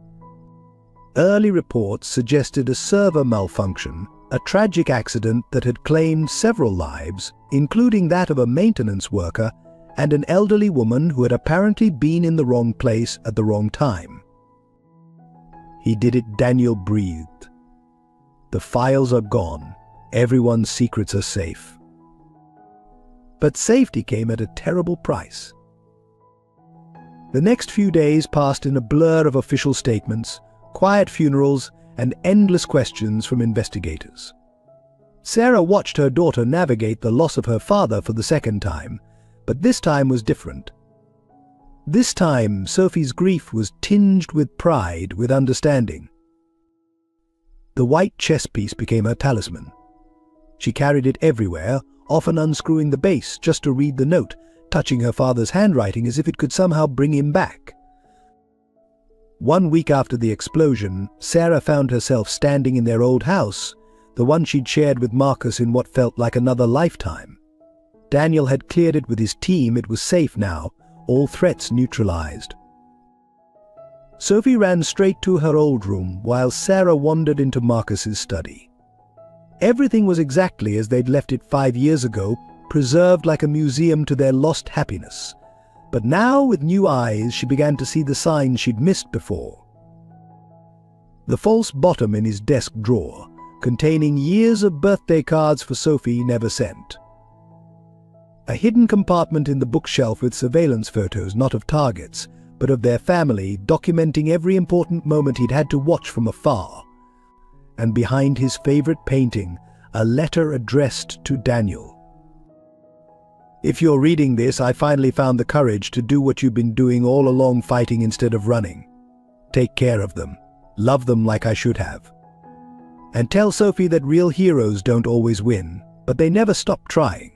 Early reports suggested a server malfunction, a tragic accident that had claimed several lives, including that of a maintenance worker and an elderly woman who had apparently been in the wrong place at the wrong time. He did it, Daniel breathed. The files are gone. Everyone's secrets are safe. But safety came at a terrible price. The next few days passed in a blur of official statements, quiet funerals, and endless questions from investigators. Sarah watched her daughter navigate the loss of her father for the second time, but this time was different. This time, Sophie's grief was tinged with pride, with understanding. The white chess piece became her talisman. She carried it everywhere, often unscrewing the base just to read the note, touching her father's handwriting as if it could somehow bring him back. 1 week after the explosion, Sarah found herself standing in their old house, the one she'd shared with Marcus in what felt like another lifetime. Daniel had cleared it with his team. It was safe now, all threats neutralized. Sophie ran straight to her old room while Sarah wandered into Marcus's study. Everything was exactly as they'd left it 5 years ago, preserved like a museum to their lost happiness. But now, with new eyes, she began to see the signs she'd missed before. The false bottom in his desk drawer, containing years of birthday cards for Sophie never sent. A hidden compartment in the bookshelf with surveillance photos, not of targets, but of their family, documenting every important moment he'd had to watch from afar. And behind his favorite painting, a letter addressed to Daniel. If you're reading this, I finally found the courage to do what you've been doing all along, fighting instead of running. Take care of them. Love them like I should have. And tell Sophie that real heroes don't always win, but they never stop trying.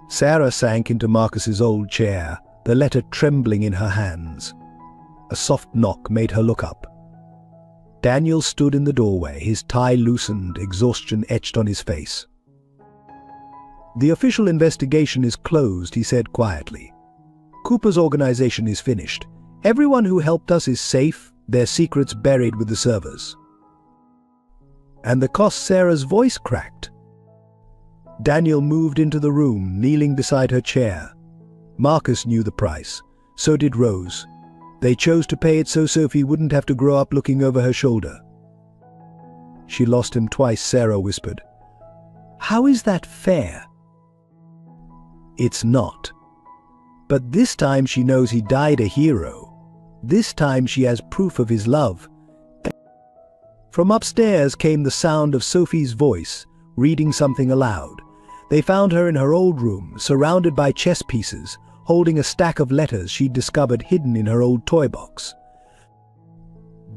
Sarah sank into Marcus's old chair, the letter trembling in her hands. A soft knock made her look up. Daniel stood in the doorway, his tie loosened, exhaustion etched on his face. "The official investigation is closed," he said quietly. "Cooper's organization is finished. Everyone who helped us is safe, their secrets buried with the servers." "And the cost?" Sarah's voice cracked. Daniel moved into the room, kneeling beside her chair. Marcus knew the price. So did Rose. They chose to pay it so Sophie wouldn't have to grow up looking over her shoulder. "She lost him twice," Sarah whispered. "How is that fair?" "It's not. But this time she knows he died a hero. This time she has proof of his love." From upstairs came the sound of Sophie's voice, reading something aloud. They found her in her old room, surrounded by chess pieces, holding a stack of letters she'd discovered hidden in her old toy box.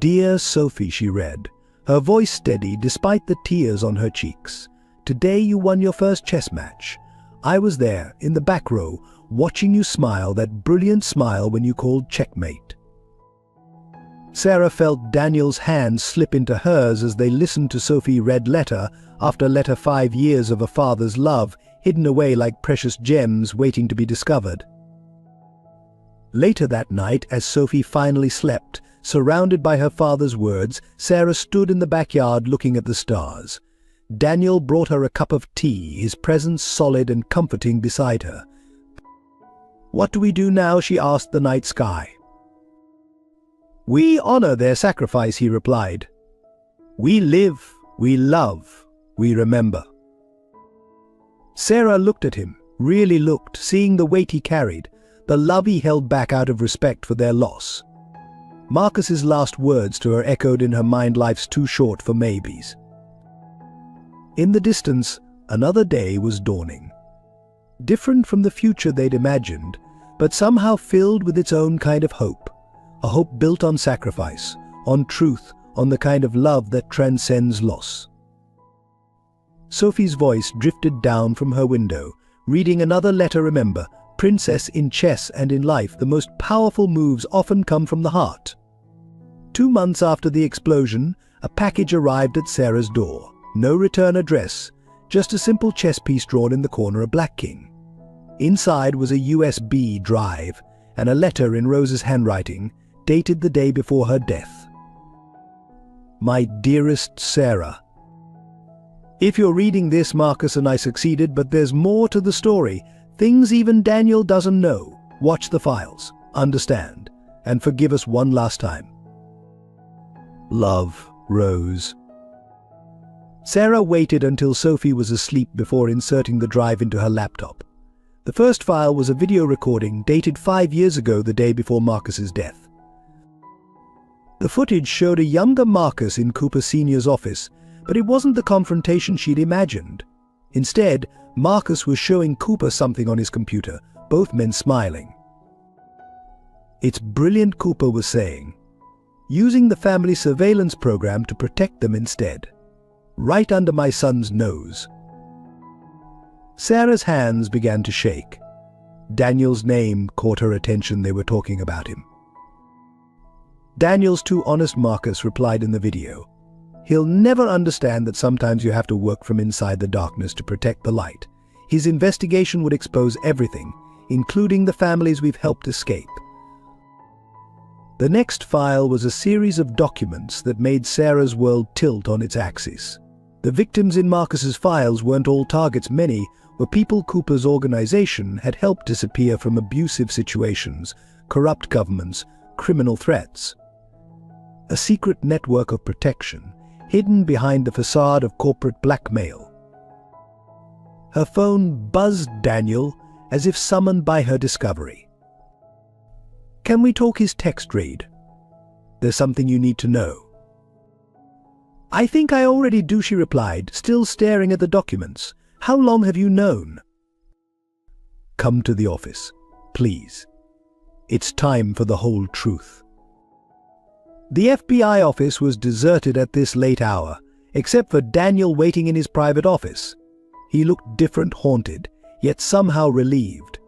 "Dear Sophie," she read, her voice steady despite the tears on her cheeks. "Today you won your first chess match. I was there, in the back row, watching you smile, that brilliant smile when you called checkmate." Sarah felt Daniel's hand slip into hers as they listened to Sophie read letter after letter, 5 years of a father's love, hidden away like precious gems waiting to be discovered. Later that night, as Sophie finally slept, surrounded by her father's words, Sarah stood in the backyard looking at the stars. Daniel brought her a cup of tea, his presence solid and comforting beside her. "What do we do now?" she asked the night sky. "We honor their sacrifice," he replied. "We live, we love, we remember." Sarah looked at him, really looked, seeing the weight he carried, the love he held back out of respect for their loss. Marcus's last words to her echoed in her mind, "Life's too short for maybes." In the distance, another day was dawning. Different from the future they'd imagined, but somehow filled with its own kind of hope. A hope built on sacrifice, on truth, on the kind of love that transcends loss. Sophie's voice drifted down from her window, reading another letter. "Remember, princess, in chess and in life, the most powerful moves often come from the heart." 2 months after the explosion, a package arrived at Sarah's door. No return address, just a simple chess piece drawn in the corner, a black king. Inside was a USB drive and a letter in Rose's handwriting, dated the day before her death. "My dearest Sarah, if you're reading this, Marcus and I succeeded, but there's more to the story. Things even Daniel doesn't know. Watch the files, understand, and forgive us one last time. Love, Rose." Sarah waited until Sophie was asleep before inserting the drive into her laptop. The first file was a video recording dated 5 years ago, the day before Marcus's death. The footage showed a younger Marcus in Cooper Sr.'s office, but it wasn't the confrontation she'd imagined. Instead, Marcus was showing Cooper something on his computer, both men smiling. "It's brilliant," Cooper was saying. "Using the family surveillance program to protect them instead. Right under my son's nose." Sarah's hands began to shake. Daniel's name caught her attention. They were talking about him. "Daniel's too honest," Marcus replied in the video. "He'll never understand that sometimes you have to work from inside the darkness to protect the light. His investigation would expose everything, including the families we've helped escape." The next file was a series of documents that made Sarah's world tilt on its axis. The victims in Marcus's files weren't all targets. Many were people Cooper's organization had helped disappear from abusive situations, corrupt governments, criminal threats. A secret network of protection, hidden behind the facade of corporate blackmail. Her phone buzzed Daniel as if summoned by her discovery. "Can we talk?" his text read. "There's something you need to know." "I think I already do," she replied, still staring at the documents. "How long have you known?" "Come to the office, please. It's time for the whole truth." The FBI office was deserted at this late hour, except for Daniel waiting in his private office. He looked different, haunted, yet somehow relieved.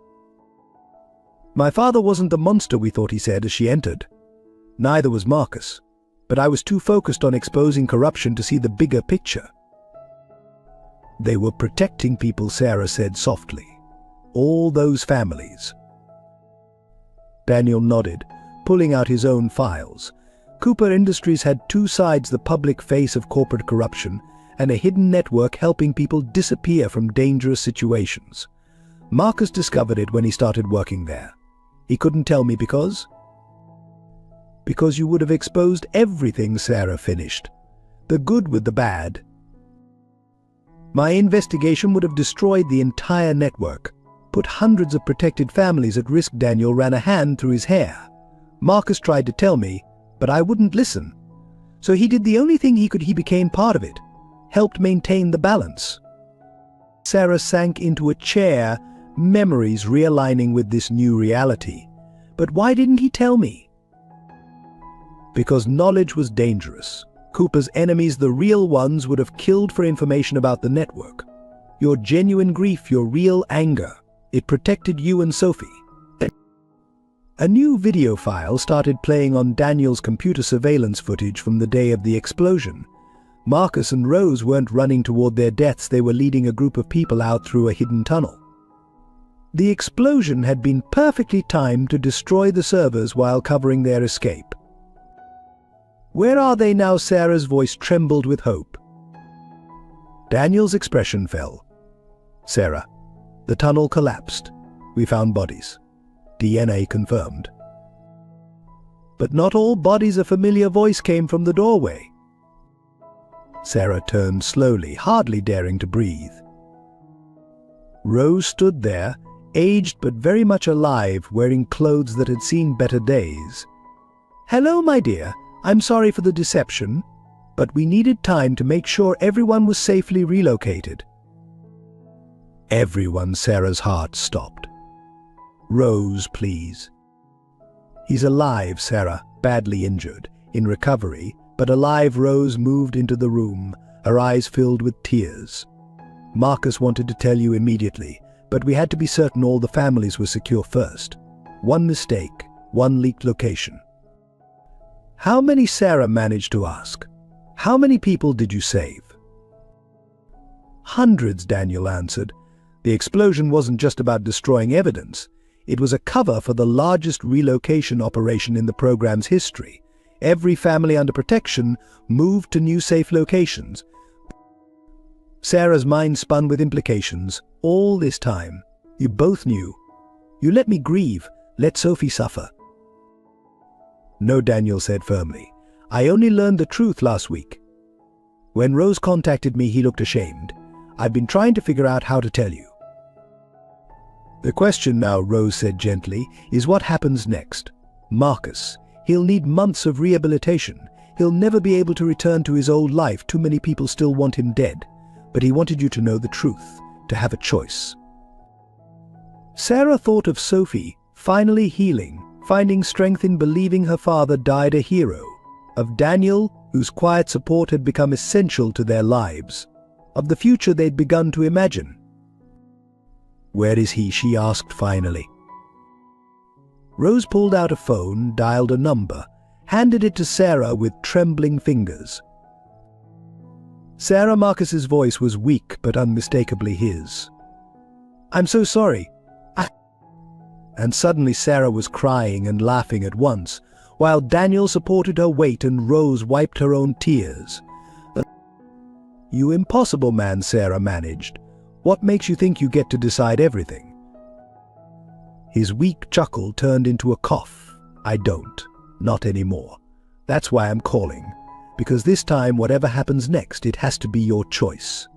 "My father wasn't the monster we thought," he said as she entered. Neither was Marcus, but I was too focused on exposing corruption to see the bigger picture. "They were protecting people," Sarah said softly. "All those families." Daniel nodded, pulling out his own files. Cooper Industries had two sides: the public face of corporate corruption and a hidden network helping people disappear from dangerous situations. Marcus discovered it when he started working there. He couldn't tell me because you would have exposed everything, Sarah finished. The good with the bad. My investigation would have destroyed the entire network, put hundreds of protected families at risk. Daniel ran a hand through his hair. Marcus tried to tell me, but I wouldn't listen. So he did the only thing he could. He became part of it, helped maintain the balance. Sarah sank into a chair, memories realigning with this new reality. But why didn't he tell me? Because knowledge was dangerous. Cooper's enemies, the real ones, would have killed for information about the network. Your genuine grief, your real anger. It protected you and Sophie. A new video file started playing on Daniel's computer, surveillance footage from the day of the explosion. Marcus and Rose weren't running toward their deaths, they were leading a group of people out through a hidden tunnel. The explosion had been perfectly timed to destroy the servers while covering their escape. "Where are they now?" Sarah's voice trembled with hope. Daniel's expression fell. "Sarah, the tunnel collapsed. We found bodies. DNA confirmed." "But not all bodies." A familiar voice came from the doorway. Sarah turned slowly, hardly daring to breathe. Rose stood there, aged but very much alive, wearing clothes that had seen better days. "Hello, my dear. I'm sorry for the deception, but we needed time to make sure everyone was safely relocated." "Everyone?" Sarah's heart stopped. "Rose, please." "He's alive, Sarah, badly injured, in recovery, but alive." Rose moved into the room, her eyes filled with tears. "Marcus wanted to tell you immediately, but we had to be certain all the families were secure first. One mistake, one leaked location." "How many?" Sarah managed to ask. "How many people did you save?" "Hundreds," Daniel answered. "The explosion wasn't just about destroying evidence. It was a cover for the largest relocation operation in the program's history. Every family under protection moved to new safe locations." Sarah's mind spun with implications. "All this time, you both knew. You let me grieve, let Sophie suffer." "No," Daniel said firmly. "I only learned the truth last week. When Rose contacted me, he looked ashamed. I've been trying to figure out how to tell you." "The question now," Rose said gently, "is what happens next. Marcus, he'll need months of rehabilitation. He'll never be able to return to his old life. Too many people still want him dead. But he wanted you to know the truth, to have a choice." Sarah thought of Sophie, finally healing, finding strength in believing her father died a hero. Of Daniel, whose quiet support had become essential to their lives. Of the future they'd begun to imagine. "Where is he?" she asked finally. Rose pulled out a phone, dialed a number, handed it to Sarah with trembling fingers. Sarah Marcus's voice was weak but unmistakably his. "I'm so sorry. And suddenly Sarah was crying and laughing at once, while Daniel supported her weight and Rose wiped her own tears. "You impossible man," Sarah managed. "What makes you think you get to decide everything?" His weak chuckle turned into a cough. "I don't. Not anymore. That's why I'm calling. Because this time, whatever happens next, it has to be your choice."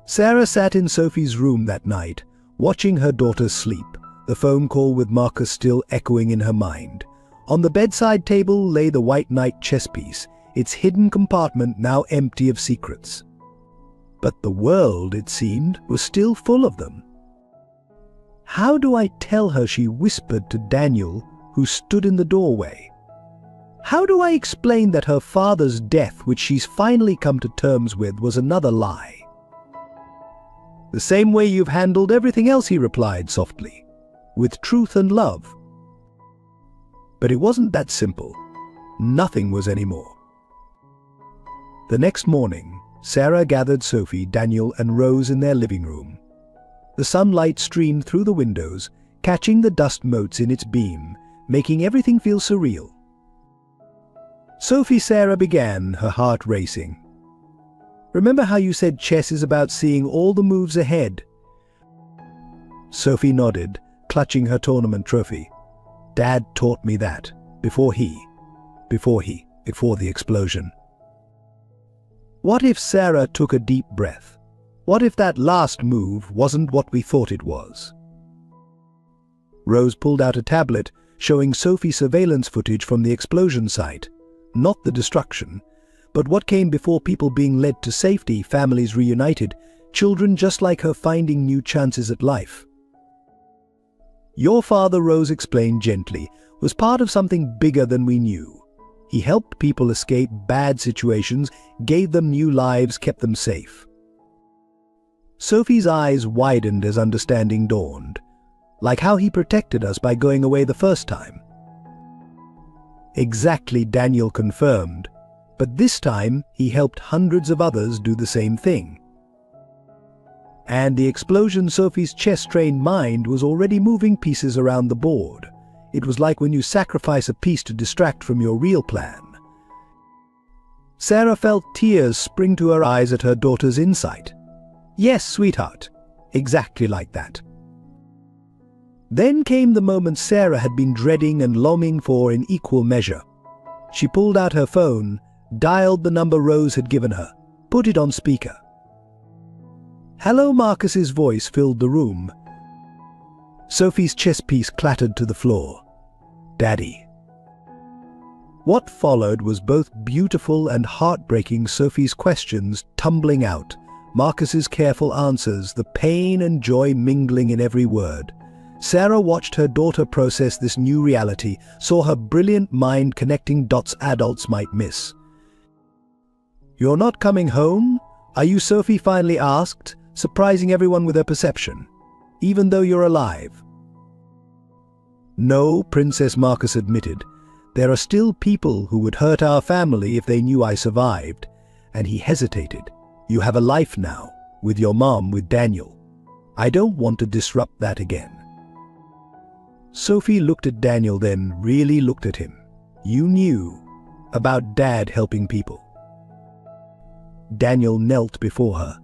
Sarah sat in Sophie's room that night, watching her daughter sleep, the phone call with Marcus still echoing in her mind. On the bedside table lay the white knight chess piece, its hidden compartment now empty of secrets. But the world, it seemed, was still full of them. "How do I tell her?" she whispered to Daniel, who stood in the doorway. How do I explain that her father's death, which she's finally come to terms with, was another lie? The same way you've handled everything else, he replied softly, with truth and love. But it wasn't that simple. Nothing was anymore. The next morning, Sarah gathered Sophie, Daniel, and Rose in their living room. The sunlight streamed through the windows, catching the dust motes in its beam, making everything feel surreal. Sophie, Sarah began, her heart racing. Remember how you said chess is about seeing all the moves ahead? Sophie nodded, clutching her tournament trophy. Dad taught me that, before the explosion. What if Sarah took a deep breath? What if that last move wasn't what we thought it was? Rose pulled out a tablet, showing Sophie surveillance footage from the explosion site. Not the destruction, but what came before, people being led to safety, families reunited, children just like her finding new chances at life. Your father, Rose explained gently, was part of something bigger than we knew. He helped people escape bad situations, gave them new lives, kept them safe. Sophie's eyes widened as understanding dawned, like how he protected us by going away the first time. Exactly, Daniel confirmed, but this time he helped hundreds of others do the same thing. And the explosion, Sophie's chess-trained mind was already moving pieces around the board. It was like when you sacrifice a piece to distract from your real plan. Sarah felt tears spring to her eyes at her daughter's insight. Yes, sweetheart, exactly like that. Then came the moment Sarah had been dreading and longing for in equal measure. She pulled out her phone, dialed the number Rose had given her, put it on speaker. Hello, Marcus's voice filled the room. Sophie's chess piece clattered to the floor. Daddy. What followed was both beautiful and heartbreaking. Sophie's questions tumbling out, Marcus's careful answers, the pain and joy mingling in every word. Sarah watched her daughter process this new reality, saw her brilliant mind connecting dots adults might miss. You're not coming home? Are you? Sophie finally asked, surprising everyone with her perception, even though you're alive. No, Princess, Marcus admitted. There are still people who would hurt our family if they knew I survived. And he hesitated. You have a life now, with your mom, with Daniel. I don't want to disrupt that again. Sophie looked at Daniel, then really looked at him. You knew about Dad helping people. Daniel knelt before her.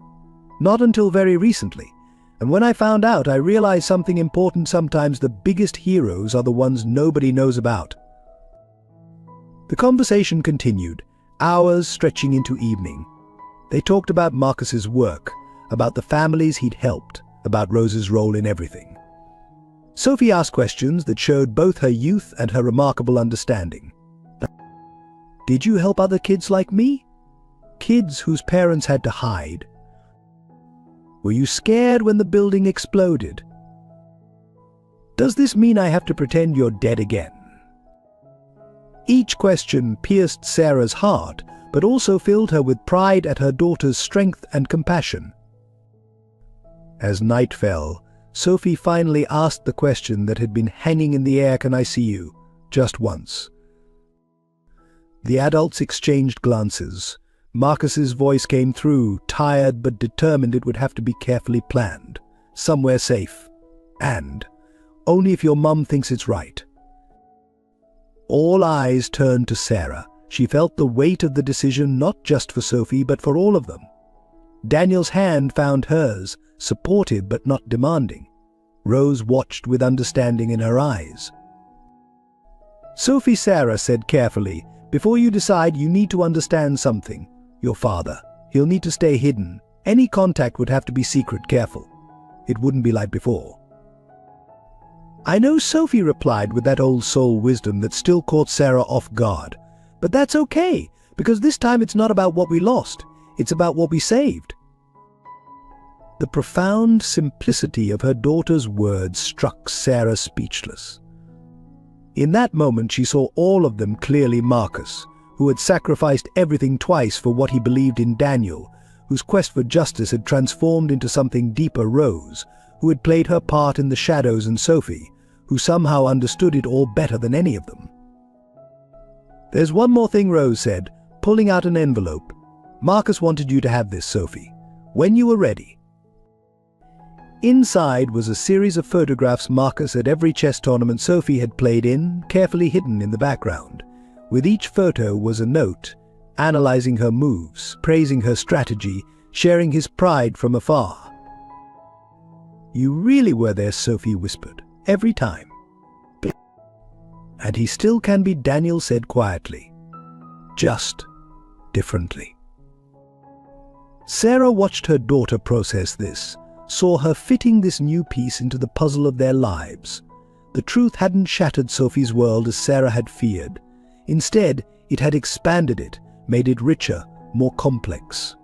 Not until very recently. And when I found out, I realized something important. Sometimes the biggest heroes are the ones nobody knows about. The conversation continued, hours stretching into evening. They talked about Marcus's work, about the families he'd helped, about Rose's role in everything. Sophie asked questions that showed both her youth and her remarkable understanding. Did you help other kids like me? Kids whose parents had to hide? Were you scared when the building exploded? Does this mean I have to pretend you're dead again? Each question pierced Sarah's heart, but also filled her with pride at her daughter's strength and compassion. As night fell, Sophie finally asked the question that had been hanging in the air. Can I see you? Just once. The adults exchanged glances. Marcus's voice came through, tired but determined. It would have to be carefully planned, somewhere safe, and only if your mum thinks it's right. All eyes turned to Sarah. She felt the weight of the decision, not just for Sophie, but for all of them. Daniel's hand found hers, supportive but not demanding. Rose watched with understanding in her eyes. Sophie, Sarah said carefully, before you decide, you need to understand something. Your father, he'll need to stay hidden. Any contact would have to be secret, careful. It wouldn't be like before. I know, Sophie replied with that old soul wisdom that still caught Sarah off guard. But that's okay, because this time it's not about what we lost. It's about what we saved. The profound simplicity of her daughter's words struck Sarah speechless. In that moment she saw all of them clearly: Marcus, who had sacrificed everything twice for what he believed in; Daniel, whose quest for justice had transformed into something deeper; Rose, who had played her part in the shadows; and Sophie, who somehow understood it all better than any of them. "There's one more thing," Rose said, pulling out an envelope. "Marcus wanted you to have this, Sophie, when you were ready." Inside was a series of photographs Marcus at every chess tournament Sophie had played in, carefully hidden in the background. With each photo was a note, analyzing her moves, praising her strategy, sharing his pride from afar. "You really were there," Sophie whispered, "every time." "And he still can be," Daniel said quietly. "Just differently." Sarah watched her daughter process this, saw her fitting this new piece into the puzzle of their lives. The truth hadn't shattered Sophie's world as Sarah had feared. Instead, it had expanded it, made it richer, more complex.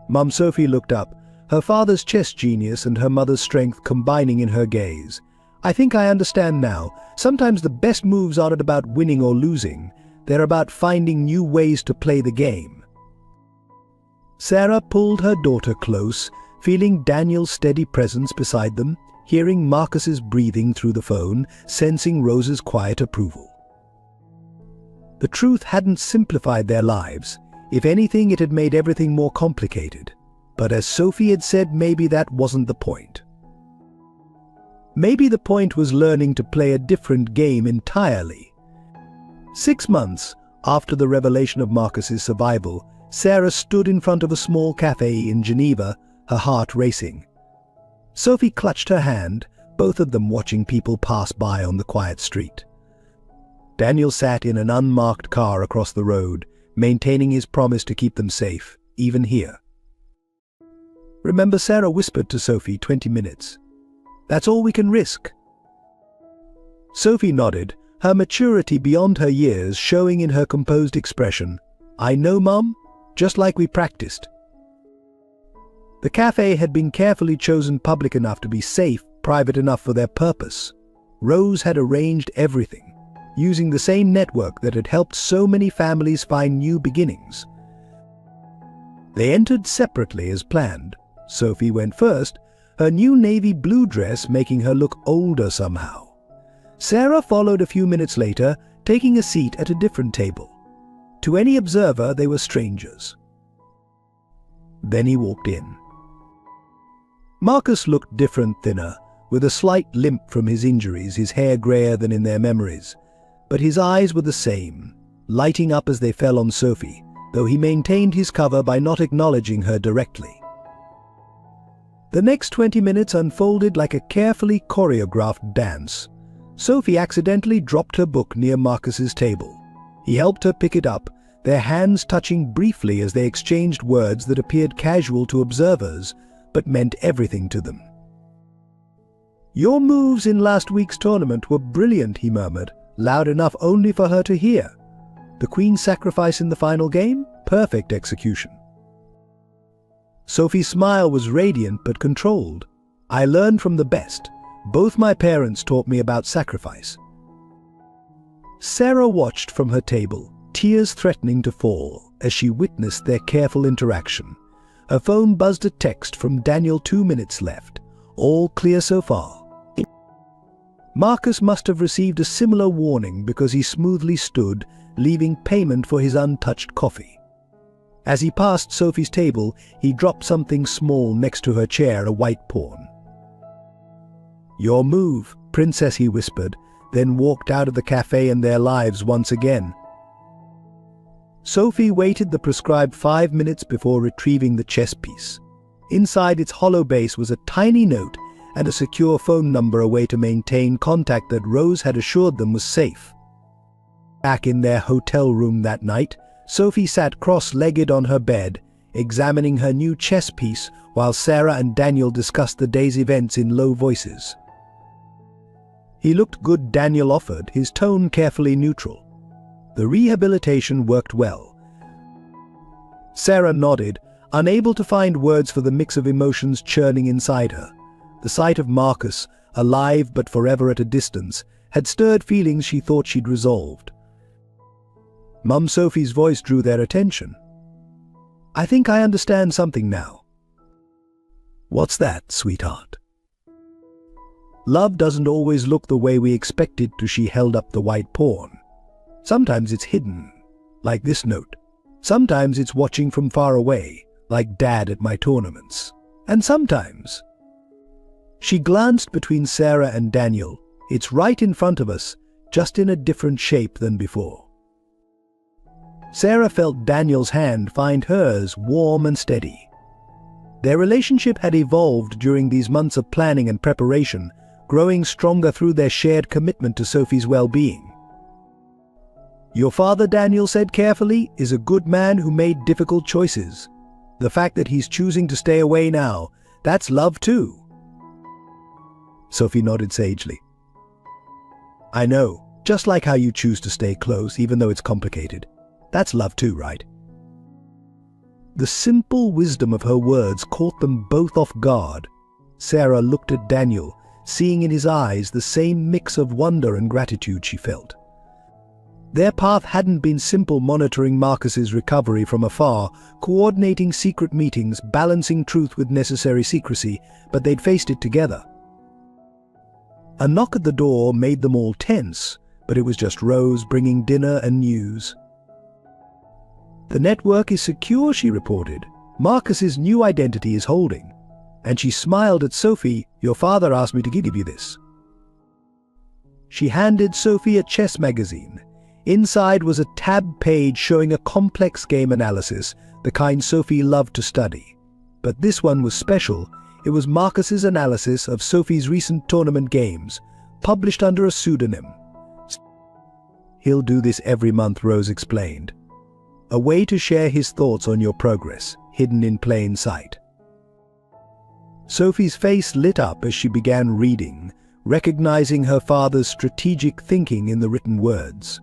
Mum Sophie looked up, her father's chess genius and her mother's strength combining in her gaze. "I think I understand now. Sometimes the best moves aren't about winning or losing. They're about finding new ways to play the game." Sarah pulled her daughter close, feeling Daniel's steady presence beside them, hearing Marcus's breathing through the phone, sensing Rose's quiet approval. The truth hadn't simplified their lives. If anything, it had made everything more complicated. But as Sophie had said, maybe that wasn't the point. Maybe the point was learning to play a different game entirely. 6 months after the revelation of Marcus's survival, Sarah stood in front of a small cafe in Geneva, her heart racing. Sophie clutched her hand, both of them watching people pass by on the quiet street. Daniel sat in an unmarked car across the road, maintaining his promise to keep them safe, even here. "Remember," Sarah whispered to Sophie, 20 minutes. "That's all we can risk." Sophie nodded, her maturity beyond her years showing in her composed expression. "I know, Mum, just like we practiced." The cafe had been carefully chosen, public enough to be safe, private enough for their purpose. Rose had arranged everything, using the same network that had helped so many families find new beginnings. They entered separately as planned. Sophie went first, her new navy blue dress making her look older somehow. Sarah followed a few minutes later, taking a seat at a different table. To any observer, they were strangers. Then he walked in. Marcus looked different, thinner, with a slight limp from his injuries, his hair grayer than in their memories. But his eyes were the same, lighting up as they fell on Sophie, though he maintained his cover by not acknowledging her directly. The next 20 minutes unfolded like a carefully choreographed dance. Sophie accidentally dropped her book near Marcus's table. He helped her pick it up, their hands touching briefly as they exchanged words that appeared casual to observers, but meant everything to them. "Your moves in last week's tournament were brilliant," he murmured, loud enough only for her to hear. "The Queen's sacrifice in the final game? Perfect execution." Sophie's smile was radiant but controlled. "I learned from the best. Both my parents taught me about sacrifice." Sarah watched from her table, tears threatening to fall as she witnessed their careful interaction. Her phone buzzed a text from Daniel, 2 minutes left. All clear so far. Marcus must have received a similar warning because he smoothly stood, leaving payment for his untouched coffee. As he passed Sophie's table, he dropped something small next to her chair, a white pawn. "Your move, Princess," he whispered, then walked out of the cafe and their lives once again. Sophie waited the prescribed 5 minutes before retrieving the chess piece. Inside its hollow base was a tiny note and a secure phone number, a way to maintain contact that Rose had assured them was safe. Back in their hotel room that night, Sophie sat cross-legged on her bed, examining her new chess piece while Sarah and Daniel discussed the day's events in low voices. "He looked good," Daniel offered, his tone carefully neutral. The rehabilitation worked well. Sarah nodded, unable to find words for the mix of emotions churning inside her. The sight of Marcus, alive but forever at a distance, had stirred feelings she thought she'd resolved. Mum Sophie's voice drew their attention. "I think I understand something now." "What's that, sweetheart?" "Love doesn't always look the way we expect it to." She held up the white pawn. "Sometimes it's hidden, like this note. Sometimes it's watching from far away, like Dad at my tournaments. And sometimes—" She glanced between Sarah and Daniel. "It's right in front of us, just in a different shape than before." Sarah felt Daniel's hand find hers, warm and steady. Their relationship had evolved during these months of planning and preparation, growing stronger through their shared commitment to Sophie's well-being. "Your father," Daniel said carefully, "is a good man who made difficult choices. The fact that he's choosing to stay away now, that's love too." Sophie nodded sagely. "I know, just like how you choose to stay close, even though it's complicated. That's love too, right?" The simple wisdom of her words caught them both off guard. Sarah looked at Daniel, seeing in his eyes the same mix of wonder and gratitude she felt. Their path hadn't been simple, monitoring Marcus's recovery from afar, coordinating secret meetings, balancing truth with necessary secrecy, but they'd faced it together. A knock at the door made them all tense, but it was just Rose bringing dinner and news. "The network is secure," she reported. "Marcus's new identity is holding." And she smiled at Sophie. "Your father asked me to give you this." She handed Sophie a chess magazine. Inside was a tab page showing a complex game analysis, the kind Sophie loved to study. But this one was special. It was Marcus's analysis of Sophie's recent tournament games, published under a pseudonym. "He'll do this every month," Rose explained. "A way to share his thoughts on your progress, hidden in plain sight." Sophie's face lit up as she began reading, recognizing her father's strategic thinking in the written words.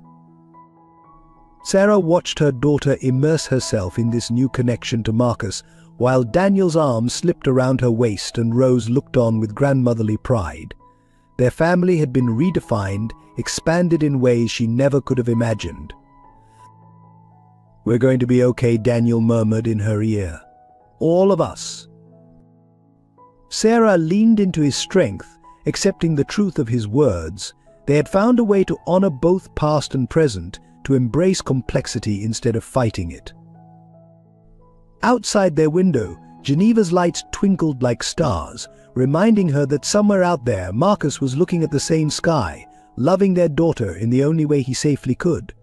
Sarah watched her daughter immerse herself in this new connection to Marcus, while Daniel's arm slipped around her waist and Rose looked on with grandmotherly pride. Their family had been redefined, expanded in ways she never could have imagined. "We're going to be okay," Daniel murmured in her ear. "All of us." Sarah leaned into his strength, accepting the truth of his words. They had found a way to honor both past and present, to embrace complexity instead of fighting it. Outside their window, Geneva's lights twinkled like stars, reminding her that somewhere out there Marcus was looking at the same sky, loving their daughter in the only way he safely could.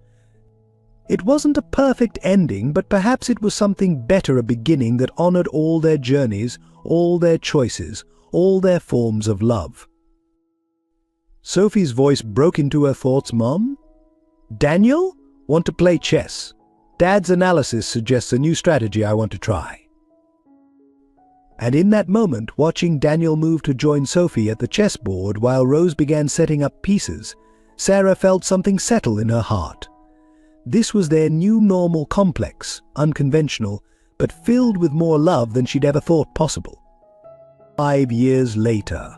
It wasn't a perfect ending, but perhaps it was something better, a beginning that honored all their journeys, all their choices, all their forms of love. Sophie's voice broke into her thoughts. "Mom? Daniel? Want to play chess? Dad's analysis suggests a new strategy I want to try." And in that moment, watching Daniel move to join Sophie at the chessboard while Rose began setting up pieces, Sarah felt something settle in her heart. This was their new normal, complex, unconventional, but filled with more love than she'd ever thought possible. 5 years later.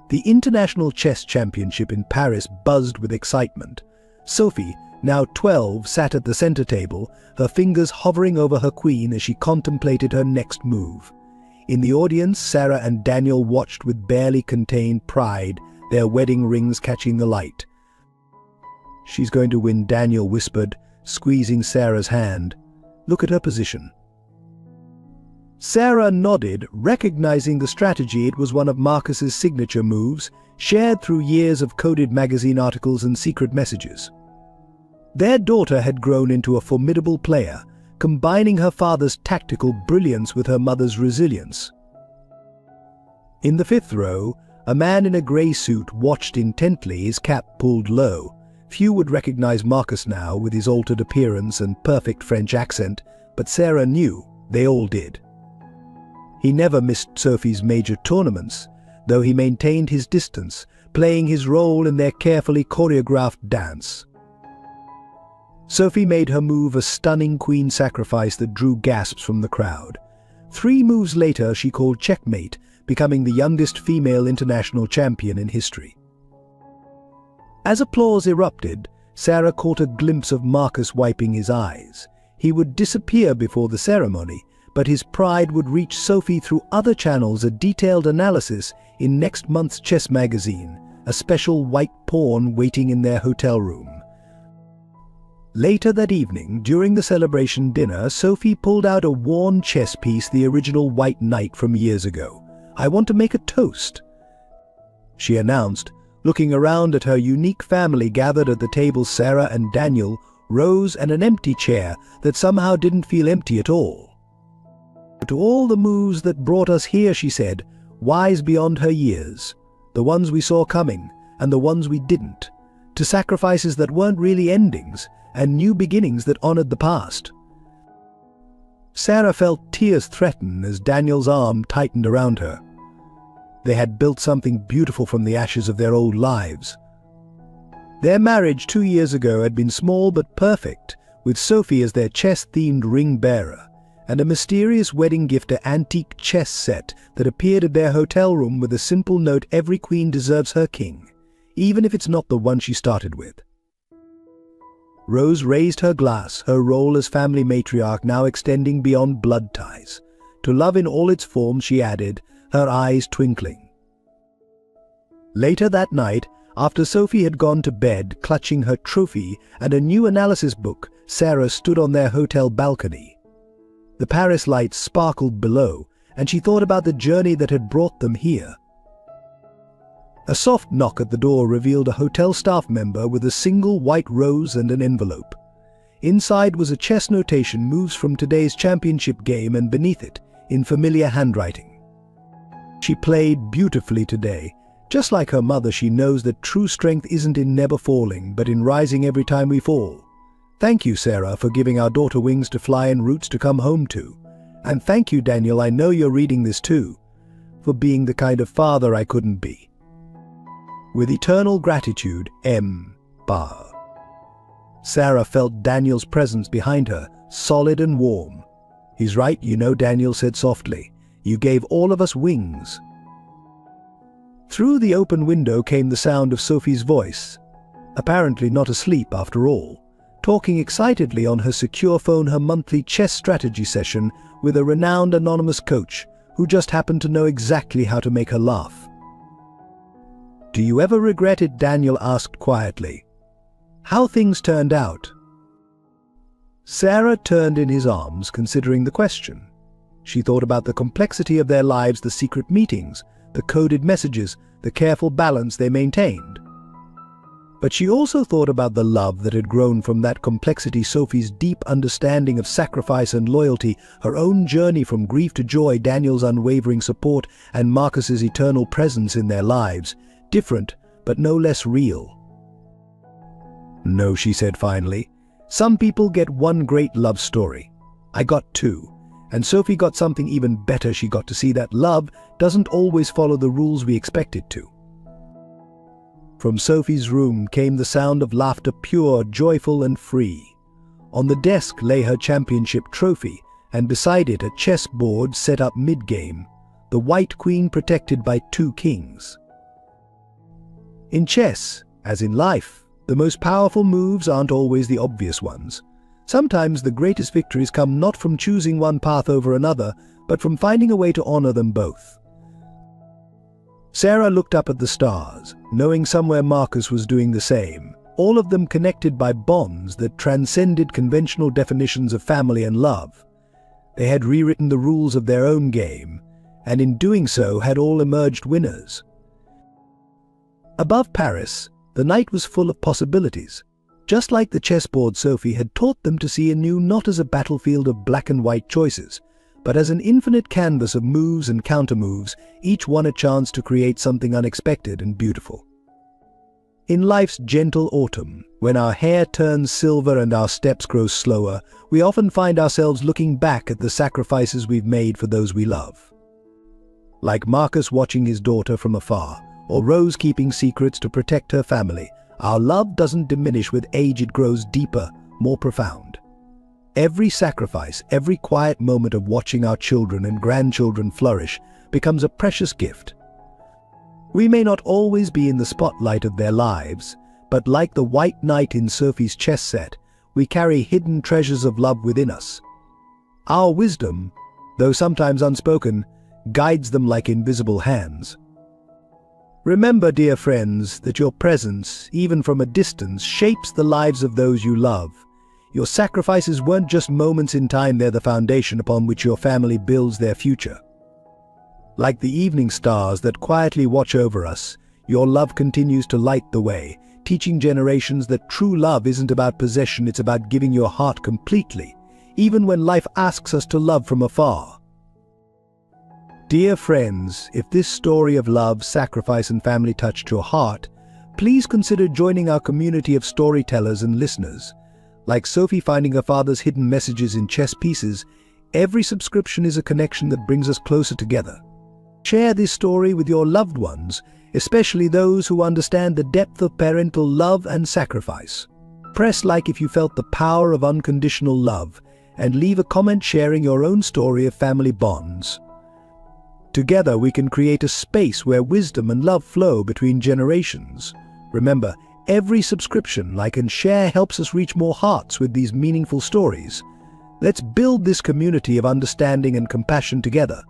The International Chess Championship in Paris buzzed with excitement. Sophie, now 12, sat at the center table, her fingers hovering over her queen as she contemplated her next move. In the audience, Sarah and Daniel watched with barely contained pride, their wedding rings catching the light. "She's going to win," Daniel whispered, squeezing Sarah's hand. "Look at her position." Sarah nodded, recognizing the strategy. It was one of Marcus's signature moves, shared through years of coded magazine articles and secret messages. Their daughter had grown into a formidable player, combining her father's tactical brilliance with her mother's resilience. In the fifth row, a man in a grey suit watched intently, his cap pulled low. Few would recognize Marcus now, with his altered appearance and perfect French accent, but Sarah knew they all did. He never missed Sophie's major tournaments, though he maintained his distance, playing his role in their carefully choreographed dance. Sophie made her move, a stunning queen sacrifice that drew gasps from the crowd. 3 moves later, she called checkmate, becoming the youngest female international champion in history. As applause erupted, Sarah caught a glimpse of Marcus wiping his eyes. He would disappear before the ceremony, but his pride would reach Sophie through other channels, a detailed analysis in next month's chess magazine, a special white pawn waiting in their hotel room. Later that evening, during the celebration dinner, Sophie pulled out a worn chess piece, the original white knight from years ago. "I want to make a toast," she announced, looking around at her unique family gathered at the table: Sarah and Daniel, Rose, and an empty chair that somehow didn't feel empty at all. "To all the moves that brought us here," she said, wise beyond her years, "the ones we saw coming and the ones we didn't, to sacrifices that weren't really endings, and new beginnings that honored the past." Sarah felt tears threaten as Daniel's arm tightened around her. They had built something beautiful from the ashes of their old lives. Their marriage 2 years ago had been small but perfect, with Sophie as their chess-themed ring bearer, and a mysterious wedding gift, an antique chess set that appeared at their hotel room with a simple note: "Every queen deserves her king, even if it's not the one she started with." Rose raised her glass, her role as family matriarch now extending beyond blood ties. "To love in all its forms," she added, her eyes twinkling. Later that night, after Sophie had gone to bed, clutching her trophy and a new analysis book, Sarah stood on their hotel balcony. The Paris lights sparkled below, and she thought about the journey that had brought them here. A soft knock at the door revealed a hotel staff member with a single white rose and an envelope. Inside was a chess notation: "Moves from today's championship game," and beneath it, in familiar handwriting: "She played beautifully today. Just like her mother, she knows that true strength isn't in never falling, but in rising every time we fall. Thank you, Sarah, for giving our daughter wings to fly and roots to come home to. And thank you, Daniel, I know you're reading this too, for being the kind of father I couldn't be. With eternal gratitude, M. Bar." Sarah felt Daniel's presence behind her, solid and warm. "He's right, you know," Daniel said softly. "You gave all of us wings." Through the open window came the sound of Sophie's voice, apparently not asleep after all, talking excitedly on her secure phone, her monthly chess strategy session with a renowned anonymous coach who just happened to know exactly how to make her laugh. "Do you ever regret it?" Daniel asked quietly. "How things turned out?" Sarah turned in his arms, considering the question. She thought about the complexity of their lives, the secret meetings, the coded messages, the careful balance they maintained. But she also thought about the love that had grown from that complexity: Sophie's deep understanding of sacrifice and loyalty, her own journey from grief to joy, Daniel's unwavering support, and Marcus's eternal presence in their lives. Different, but no less real. "No," she said finally. "Some people get one great love story. I got two. And Sophie got something even better. She got to see that love doesn't always follow the rules we expect it to." From Sophie's room came the sound of laughter, pure, joyful, and free. On the desk lay her championship trophy, and beside it a chessboard set up mid-game, the white queen protected by 2 kings. In chess, as in life, the most powerful moves aren't always the obvious ones. Sometimes the greatest victories come not from choosing one path over another, but from finding a way to honor them both. Sarah looked up at the stars, knowing somewhere Marcus was doing the same, all of them connected by bonds that transcended conventional definitions of family and love. They had rewritten the rules of their own game, and in doing so had all emerged winners. Above Paris, the night was full of possibilities. Just like the chessboard, Sophie had taught them to see anew, not as a battlefield of black and white choices, but as an infinite canvas of moves and countermoves, each one a chance to create something unexpected and beautiful. In life's gentle autumn, when our hair turns silver and our steps grow slower, we often find ourselves looking back at the sacrifices we've made for those we love. Like Marcus watching his daughter from afar, or Rose keeping secrets to protect her family, our love doesn't diminish with age, it grows deeper, more profound. Every sacrifice, every quiet moment of watching our children and grandchildren flourish becomes a precious gift. We may not always be in the spotlight of their lives, but like the white knight in Sophie's chess set, we carry hidden treasures of love within us. Our wisdom, though sometimes unspoken, guides them like invisible hands. Remember, dear friends, that your presence, even from a distance, shapes the lives of those you love. Your sacrifices weren't just moments in time, they're the foundation upon which your family builds their future. Like the evening stars that quietly watch over us, your love continues to light the way, teaching generations that true love isn't about possession, it's about giving your heart completely, even when life asks us to love from afar. Dear friends, if this story of love, sacrifice, and family touched your heart, please consider joining our community of storytellers and listeners. Like Sophie finding her father's hidden messages in chess pieces, every subscription is a connection that brings us closer together. Share this story with your loved ones, especially those who understand the depth of parental love and sacrifice. Press like if you felt the power of unconditional love, and leave a comment sharing your own story of family bonds. Together we can create a space where wisdom and love flow between generations. Remember, every subscription, like and share, helps us reach more hearts with these meaningful stories. Let's build this community of understanding and compassion together.